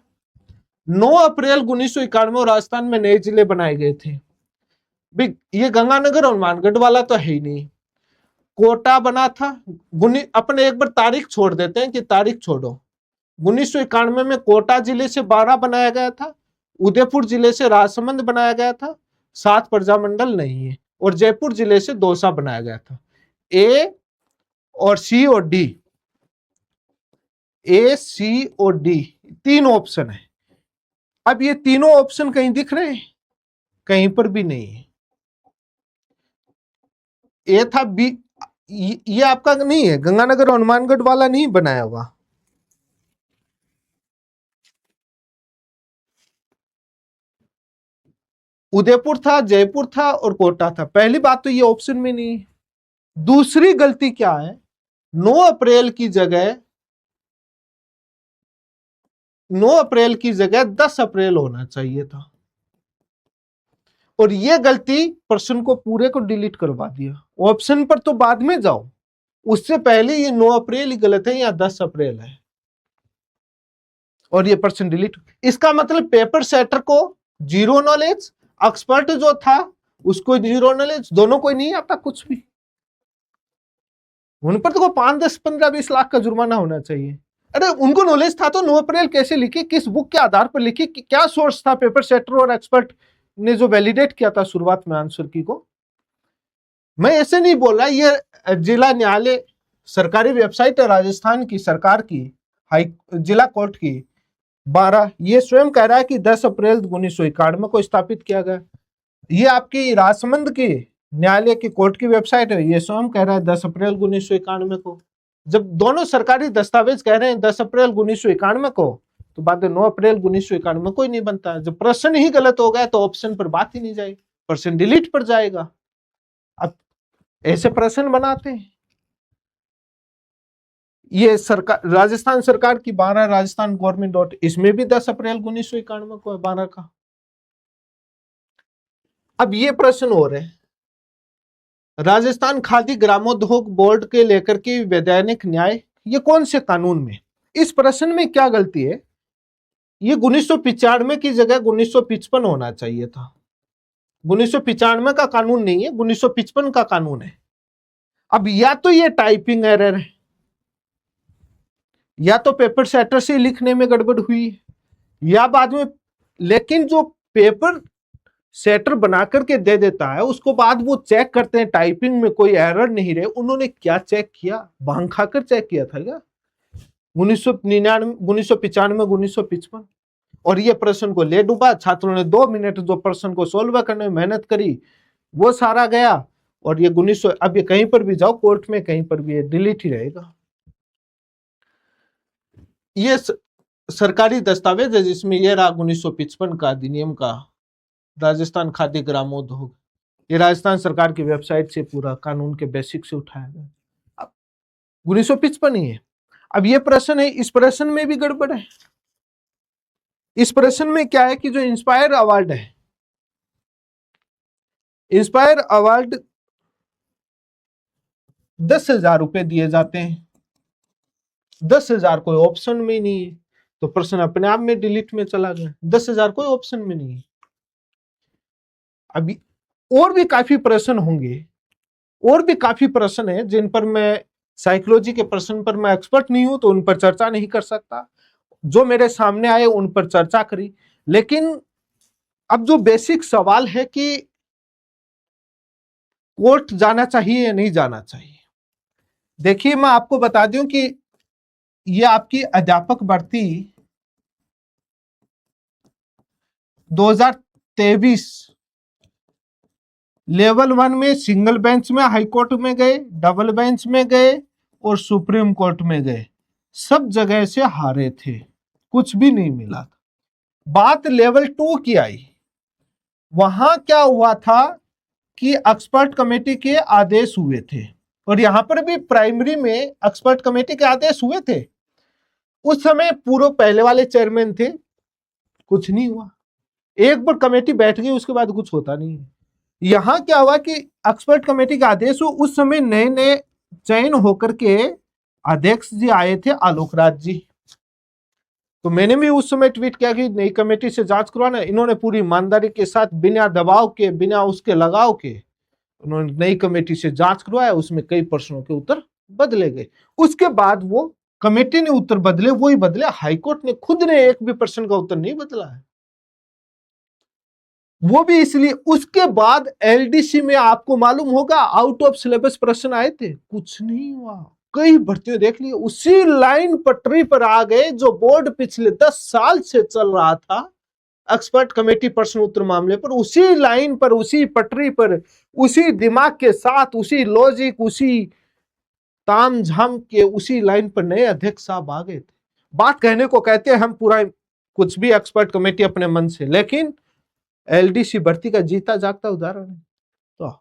9 अप्रैल 1991 राजस्थान में नए जिले बनाए गए थे। ये गंगानगर और मानगढ़ वाला तो है ही नहीं। कोटा बना था, अपने एक बार तारीख छोड़ देते हैं कि तारीख छोड़ो। 1991 में कोटा जिले से 12 बनाया गया था, उदयपुर जिले से राजसमंद बनाया गया था, 7 प्रजामंडल नहीं है, और जयपुर जिले से दौसा बनाया गया था। ए और सी और डी, ए सी और डी 3 ऑप्शन है। अब ये तीनों ऑप्शन कहीं दिख रहे हैं, कहीं पर भी नहीं है। ए था बी, ये आपका नहीं है, गंगानगर और हनुमानगढ़ वाला नहीं बनाया हुआ। उदयपुर था, जयपुर था और कोटा था। पहली बात तो ये ऑप्शन में नहीं है। दूसरी गलती क्या है, 9 अप्रैल की जगह 10 अप्रैल होना चाहिए था, और ये गलती प्रश्न को पूरे को डिलीट करवा दिया। ऑप्शन पर तो बाद में जाओ, उससे पहले ये 9 अप्रैल ही गलत है, या 10 अप्रैल है, और ये प्रश्न डिलीट। इसका मतलब पेपर सेटर को जीरो नॉलेज, एक्सपर्ट जो था उसको जीरो नॉलेज, दोनों को नहीं आता कुछ भी। उन पर तो 5, 10, 15, 20 लाख का जुर्माना होना चाहिए। अरे उनको नॉलेज था तो 9 अप्रैल कैसे लिखी, किस बुक के आधार पर लिखी, क्या सोर्स था पेपर सेटर और एक्सपर्ट ने जो वैलिडेट किया था शुरुआत में आंसर की को। मैं ऐसे नहीं बोल रहा, ये जिला न्यायालय सरकारी वेबसाइट है राजस्थान की सरकार की, जिला कोर्ट की 12, ये स्वयं कह रहा है कि 10 अप्रैल 1991 को स्थापित किया गया। ये आपकी राजसमंद की न्यायालय की कोर्ट की वेबसाइट है, ये स्वयं कह रहा है 10 अप्रैल 1991 को। जब दोनों सरकारी दस्तावेज कह रहे हैं 10 अप्रैल 1991 को, तो बात 9 अप्रैल 1991 को ही नहीं बनता। जब प्रश्न ही गलत हो गया तो ऑप्शन पर बात ही नहीं जाएगी, प्रश्न डिलीट पर जाएगा। अब ऐसे प्रश्न बनाते हैं। ये सरकार, राजस्थान सरकार की 12 राजस्थान गवर्नमेंट, इसमें भी 10 अप्रैल 1991 को है 12 का। अब ये प्रश्न हो रहे हैं, राजस्थान खादी ग्रामोद्योग बोर्ड के लेकर के वैधानिक न्याय, ये कौन से कानून में, इस प्रश्न में क्या गलती है। ये 1995 की जगह 1955 होना चाहिए था। 1995 का कानून नहीं है, 1955 का कानून है। अब या तो ये टाइपिंग एरर है, या तो पेपर सेटर से लिखने में गड़बड़ हुई, या बाद में, लेकिन जो पेपर सेटर बना करके दे देता है, उसको बाद वो चेक करते हैं टाइपिंग में कोई एरर नहीं रहे। उन्होंने क्या चेक किया? भांग खाकर चेक किया था क्या? 1999, 1995, 1955। और ये प्रश्न को ले डूबा। छात्रों ने 2 मिनट जो प्रश्न को सोल्व करने में मेहनत करी वो सारा गया। और ये 1900, अब ये कहीं पर भी जाओ कोर्ट में, कहीं पर भी ये डिलीट ही रहेगा। ये सरकारी दस्तावेज है जिसमें ये रहा 1955 का अधिनियम का राजस्थान खाद्य ग्रामोद्योग। ये राजस्थान सरकार की वेबसाइट से पूरा कानून के बेसिक से उठाया गया। अब 1955 ही है। अब ये प्रश्न है, इस प्रश्न में भी गड़बड़ है। इस प्रश्न में क्या है कि जो इंस्पायर अवार्ड है, इंस्पायर अवार्ड 10,000 रुपए दिए जाते हैं। 10,000 कोई ऑप्शन में नहीं है, तो प्रश्न अपने आप में डिलीट में चला गया। 10,000 कोई ऑप्शन में नहीं है। अभी और भी काफी प्रश्न होंगे, और भी काफी प्रश्न है जिन पर मैं, साइकोलॉजी के प्रश्न पर मैं एक्सपर्ट नहीं हूं तो उन पर चर्चा नहीं कर सकता। जो मेरे सामने आए उन पर चर्चा करी। लेकिन अब जो बेसिक सवाल है कि कोर्ट जाना चाहिए या नहीं जाना चाहिए, देखिए मैं आपको बता दूं कि ये आपकी अध्यापक भर्ती 2023 लेवल 1 में सिंगल बेंच में हाई कोर्ट में गए, डबल बेंच में गए और सुप्रीम कोर्ट में गए, सब जगह से हारे थे, कुछ भी नहीं मिला था। बात लेवल 2 की आई। वहां क्या हुआ था कि एक्सपर्ट कमेटी के आदेश हुए थे, और यहां पर भी प्राइमरी में एक्सपर्ट कमेटी के आदेश हुए थे। उस समय पूर्व पहले वाले चेयरमैन थे, कुछ नहीं हुआ। एक बार कमेटी बैठ गई उसके बाद कुछ होता नहीं है। यहां क्या हुआ कि एक्सपर्ट कमेटी का आदेश हुआ, उस समय नए नए चयन होकर के अध्यक्ष जी आए थे, आलोक राज जी। तो मैंने भी उस समय ट्वीट किया कि नई कमेटी से जांच करवाना। इन्होंने पूरी ईमानदारी के साथ, बिना दबाव के, बिना उसके लगाव के, उन्होंने नई कमेटी से जांच करवाया। उसमें कई प्रश्नों के उत्तर बदले गए। उसके बाद वो कमेटी ने उत्तर बदले, वही बदले। हाईकोर्ट ने खुद ने एक भी प्रश्न का उत्तर नहीं बदला है, वो भी इसलिए। उसके बाद एलडीसी में आपको मालूम होगा आउट ऑफ सिलेबस प्रश्न आए थे, कुछ नहीं हुआ। कई भर्तियों देख लिए, उसी लाइन पटरी पर आ गए जो बोर्ड पिछले 10 साल से चल रहा था। एक्सपर्ट कमेटी प्रश्न उत्तर मामले पर उसी लाइन पर, उसी पटरी पर, उसी दिमाग के साथ, उसी लॉजिक, उसी ताम झाम के, उसी लाइन पर नए अध्यक्ष साहब आ गए थे। बात कहने को कहते हैं हम पूरा कुछ भी एक्सपर्ट कमेटी अपने मन से, लेकिन एलडीसी भर्ती का जीता जागता उदाहरण है। तो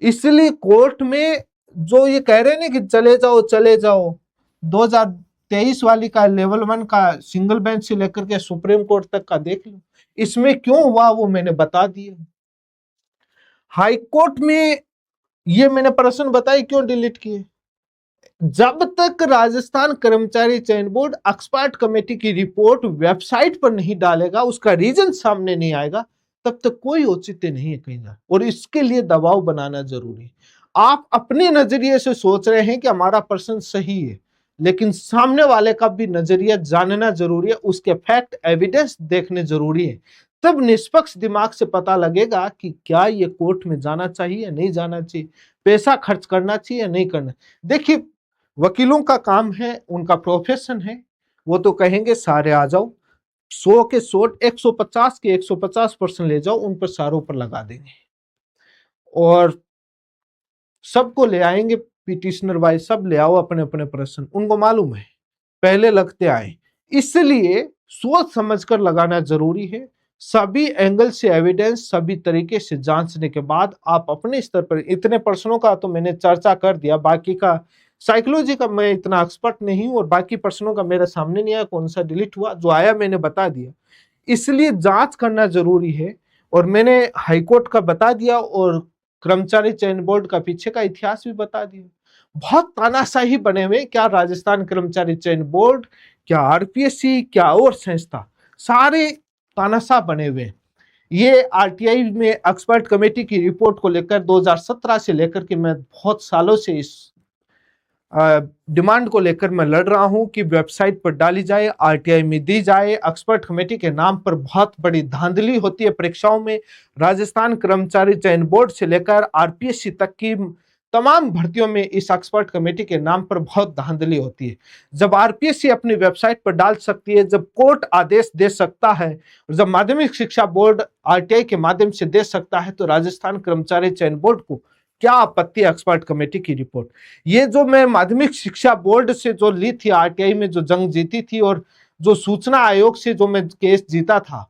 इसलिए कोर्ट में जो ये कह रहे हैं ना कि चले जाओ चले जाओ, 2023 वाली का लेवल 1 का सिंगल बेंच से लेकर के सुप्रीम कोर्ट तक का देख लो, इसमें क्यों हुआ वो मैंने बता दिया। हाई कोर्ट में ये मैंने प्रश्न बताई क्यों डिलीट किए। जब तक राजस्थान कर्मचारी चयन बोर्ड एक्सपर्ट कमेटी की रिपोर्ट वेबसाइट पर नहीं डालेगा, उसका रीजन सामने नहीं आएगा, तब तक कोई औचित्य नहीं है कहीं जाए। और इसके लिए दबाव बनाना जरूरी है। आप अपने नजरिए से सोच रहे हैं कि हमारा प्रश्न सही है, लेकिन सामने वाले का भी नजरिया जानना जरूरी है, उसके फैक्ट एविडेंस देखने जरूरी है। तब निष्पक्ष दिमाग से पता लगेगा कि क्या ये कोर्ट में जाना चाहिए या नहीं जाना चाहिए, पैसा खर्च करना चाहिए या नहीं करना। देखिए वकीलों का काम है, उनका प्रोफेशन है, वो तो कहेंगे सारे आ जाओ, 100 के 100, 150 के 150% ले जाओ, उन पर सारों पर लगा देंगे और सबको ले आएंगे पिटिशनर वाइज, सब ले आओ अपने अपने प्रश्न, उनको मालूम है पहले लगते आए। इसलिए सोच समझकर लगाना जरूरी है। सभी एंगल से एविडेंस, सभी तरीके से जांचने के बाद आप अपने स्तर पर, इतने प्रश्नों का तो मैंने चर्चा कर दिया, बाकी का साइकोलॉजी का मैं इतना एक्सपर्ट नहीं हूं और बाकी प्रश्नों का मेरे सामने नहीं आया कौन सा डिलीट हुआ, जो आया मैंने बता दिया। इसलिए जांच करना जरूरी है। और मैंने हाईकोर्ट का बता दिया और कर्मचारी चयन बोर्ड का पीछे का इतिहास भी बता दिया। बहुत तानाशाही बने हुए, क्या राजस्थान कर्मचारी चयन बोर्ड, क्या आरपीएससी, क्या और संस्था, सारे तानाशाह बने हुए। ये आरटीआई में एक्सपर्ट कमेटी की रिपोर्ट को लेकर 2017 से लेकर के मैं बहुत सालों से इस डिमांड को लेकर मैं लड़ रहा हूं कि वेबसाइट पर डाली जाए, आरटीआई में दी जाए। एक्सपर्ट कमेटी के नाम पर बहुत बड़ी धांधली होती है परीक्षाओं में। राजस्थान कर्मचारी चयन बोर्ड से लेकर आरपीएससी तक की तमाम भर्तियों में इस एक्सपर्ट कमेटी के नाम पर बहुत धांधली होती है। जब आरपीएससी अपनी वेबसाइट पर डाल सकती है, जब कोर्ट आदेश दे सकता है, और जब माध्यमिक शिक्षा बोर्ड आरटीआई के माध्यम से दे सकता है, तो राजस्थान कर्मचारी चयन बोर्ड को क्या आपत्ति है एक्सपर्ट कमेटी की रिपोर्ट। ये जो मैं माध्यमिक शिक्षा बोर्ड से जो ली थी, आरटीआई में जो जंग जीती थी, और जो सूचना आयोग से जो मैं केस जीता था,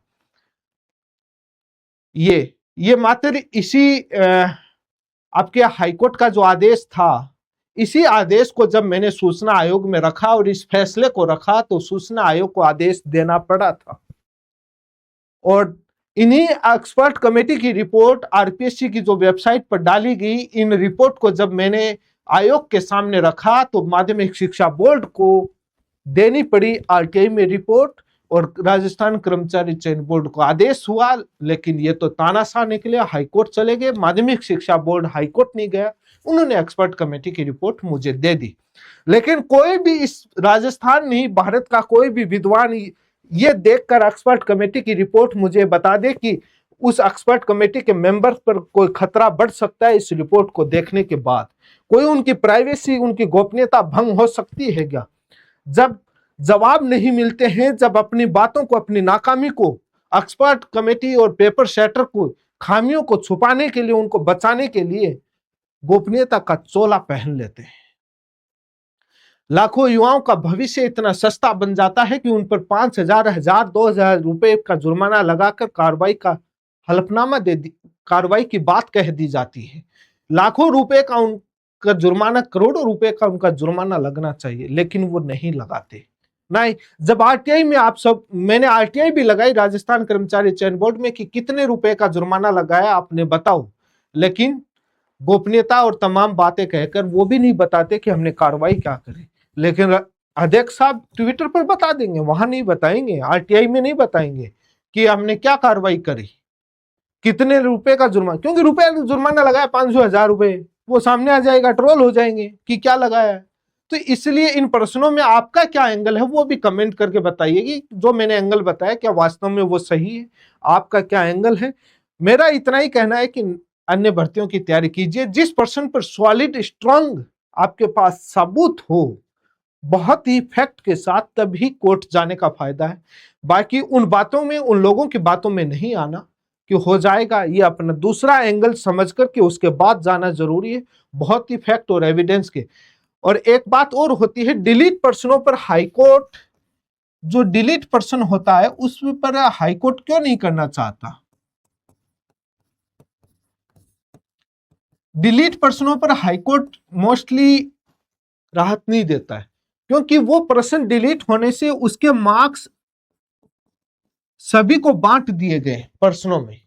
ये मात्र इसी आपके हाईकोर्ट का जो आदेश था, इसी आदेश को जब मैंने सूचना आयोग में रखा और इस फैसले को रखा, तो सूचना आयोग को आदेश देना पड़ा था। और इन्हीं एक्सपर्ट कमेटी की रिपोर्ट आरपीएससी की जो वेबसाइट पर डाली गई, इन रिपोर्ट को जब मैंने आयोग के सामने रखा, तो माध्यमिक शिक्षा बोर्ड को देनी पड़ी आरटीआई में रिपोर्ट, और राजस्थान कर्मचारी चयन बोर्ड को आदेश हुआ। लेकिन ये तो तानाशाह निकले, हाईकोर्ट चले गए। माध्यमिक शिक्षा बोर्ड हाईकोर्ट नहीं गया, उन्होंने एक्सपर्ट कमेटी की रिपोर्ट मुझे दे दी। लेकिन कोई भी इस राजस्थान नहीं, भारत का कोई भी विद्वान ये देखकर एक्सपर्ट कमेटी की रिपोर्ट मुझे बता दे कि उस एक्सपर्ट कमेटी के मेंबर्स पर कोई खतरा बढ़ सकता है इस रिपोर्ट को देखने के बाद, कोई उनकी प्राइवेसी, उनकी गोपनीयता भंग हो सकती है क्या? जब जवाब नहीं मिलते हैं, जब अपनी बातों को, अपनी नाकामी को एक्सपर्ट कमेटी और पेपर सेटर को, खामियों को छुपाने के लिए, उनको बचाने के लिए गोपनीयता का चोला पहन लेते हैं। लाखों युवाओं का भविष्य इतना सस्ता बन जाता है कि उन पर 5,000, 1,000, 2,000 रुपए का जुर्माना लगाकर कार्रवाई का हलफनामा कार्रवाई की बात कह दी जाती है। लाखों रुपए का उनका जुर्माना, करोड़ों रुपए का उनका जुर्माना लगना चाहिए, लेकिन वो नहीं लगाते। नहीं, जब आरटीआई में मैंने आरटीआई भी लगाई राजस्थान कर्मचारी चयन बोर्ड में कि कितने रुपए का जुर्माना लगाया आपने बताओ, लेकिन गोपनीयता और तमाम बातें कहकर वो भी नहीं बताते कि हमने कार्रवाई क्या करी। लेकिन अध्यक्ष साहब ट्विटर पर बता देंगे, वहां नहीं बताएंगे, आरटीआई में नहीं बताएंगे कि हमने क्या कार्रवाई करी, कितने रुपए का जुर्माना। क्योंकि रुपया जुर्माना लगाया 500, 1,000 रुपए, वो सामने आ जाएगा, ट्रोल हो जाएंगे कि क्या लगाया है। तो इसलिए इन प्रश्नों में आपका क्या एंगल है वो भी कमेंट करके बताइए कि जो मैंने एंगल बताया क्या वास्तव में वो सही है, आपका क्या एंगल है। मेरा इतना ही कहना है कि अन्य भर्तियों की तैयारी कीजिए, जिस पर्सन पर सॉलिड स्ट्रांग आपके पास सबूत हो, बहुत ही फैक्ट के साथ, तभी कोर्ट जाने का फायदा है। बाकी उन बातों में, उन लोगों की बातों में नहीं आना कि हो जाएगा, ये अपना दूसरा एंगल समझ करके उसके बाद जाना जरूरी है, बहुत ही फैक्ट और एविडेंस के। और एक बात और होती है, डिलीट पर्सनों पर हाईकोर्ट, जो डिलीट पर्सन होता है उस पर हाईकोर्ट क्यों नहीं करना चाहता? डिलीट पर्सनों पर हाईकोर्ट मोस्टली राहत नहीं देता है, क्योंकि वो पर्सन डिलीट होने से उसके मार्क्स सभी को बांट दिए गए पर्सनों में।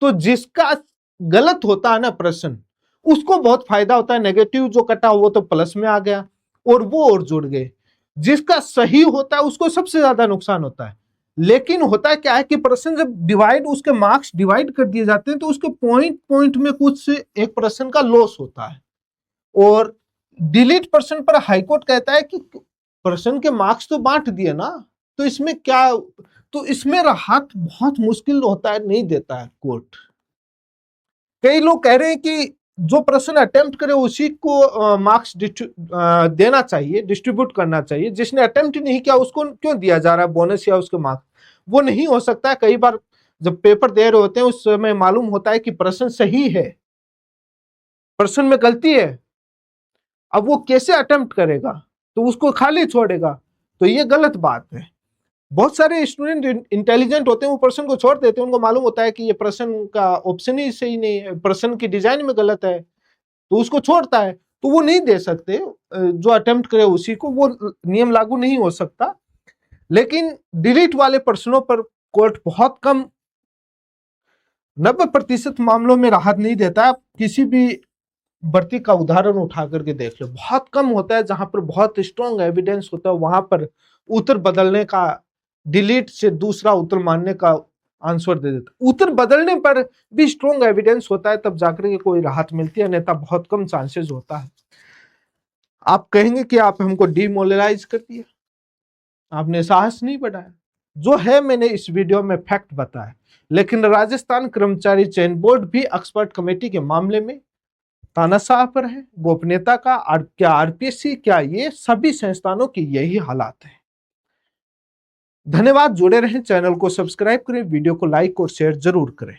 तो जिसका गलत होता है ना प्रश्न, उसको बहुत फायदा होता है। नेगेटिव जो कटा वो तो प्लस में आ गया और वो और जुड़ गए। जिसका सही होता है उसको सबसे ज्यादा नुकसान होता है। लेकिन होता है क्या है कि प्रश्न जब डिवाइड, उसके मार्क्स डिवाइड कर दिए जाते हैं, तो उसके पॉइंट पॉइंट में कुछ एक प्रश्न का लॉस होता है। और डिलीट पर्सन पर हाईकोर्ट कहता है कि प्रश्न के मार्क्स तो बांट दिए ना, तो इसमें क्या, तो इसमें राहत बहुत मुश्किल होता है, नहीं देता है कोर्ट। कई लोग कह रहे हैं कि जो प्रश्न अटेम्प्ट करे उसी को मार्क्स देना चाहिए, डिस्ट्रीब्यूट करना चाहिए। जिसने अटेम्प्ट नहीं किया उसको क्यों दिया जा रहा है बोनस या उसके मार्क्स? वो नहीं हो सकता है। कई बार जब पेपर दे रहे होते हैं उस समय मालूम होता है कि प्रश्न सही है, प्रश्न में गलती है, अब वो कैसे अटेम्प्ट करेगा? तो उसको खाली छोड़ेगा, तो ये गलत बात है। बहुत सारे स्टूडेंट इंटेलिजेंट होते हैं, वो प्रश्न को छोड़ देते हैं, उनको मालूम होता है कि ये प्रश्न का ऑप्शन ही सही नहीं है, प्रश्न की डिजाइन में गलत है, तो उसको छोड़ता है। तो वो नहीं दे सकते, जो अटेम्प्ट करे उसी को, वो नियम लागू नहीं हो सकता। लेकिन डिलीट वाले प्रश्नों पर कोर्ट बहुत कम, 90% मामलों में राहत नहीं देता। आप किसी भी भर्ती का उदाहरण उठा करके देख लो, बहुत कम होता है जहां पर बहुत स्ट्रॉन्ग एविडेंस होता है, वहां पर उत्तर बदलने का, डिलीट से दूसरा उत्तर मानने का आंसर दे देता। उत्तर बदलने पर भी स्ट्रॉन्ग एविडेंस होता है, तब जाकर के कोई राहत मिलती है, अन्यथा बहुत कम चांसेस होता है। आप कहेंगे कि आप हमको डिमोरलाइज कर दिया, आपने साहस नहीं बढ़ाया। जो है मैंने इस वीडियो में फैक्ट बताया, लेकिन राजस्थान कर्मचारी चयन बोर्ड भी एक्सपर्ट कमेटी के मामले में तानाशाह पर है। गोपनीयता का क्या आरपीएससी, क्या ये सभी संस्थानों की यही हालात है। धन्यवाद, जुड़े रहें, चैनल को सब्सक्राइब करें, वीडियो को लाइक और शेयर जरूर करें।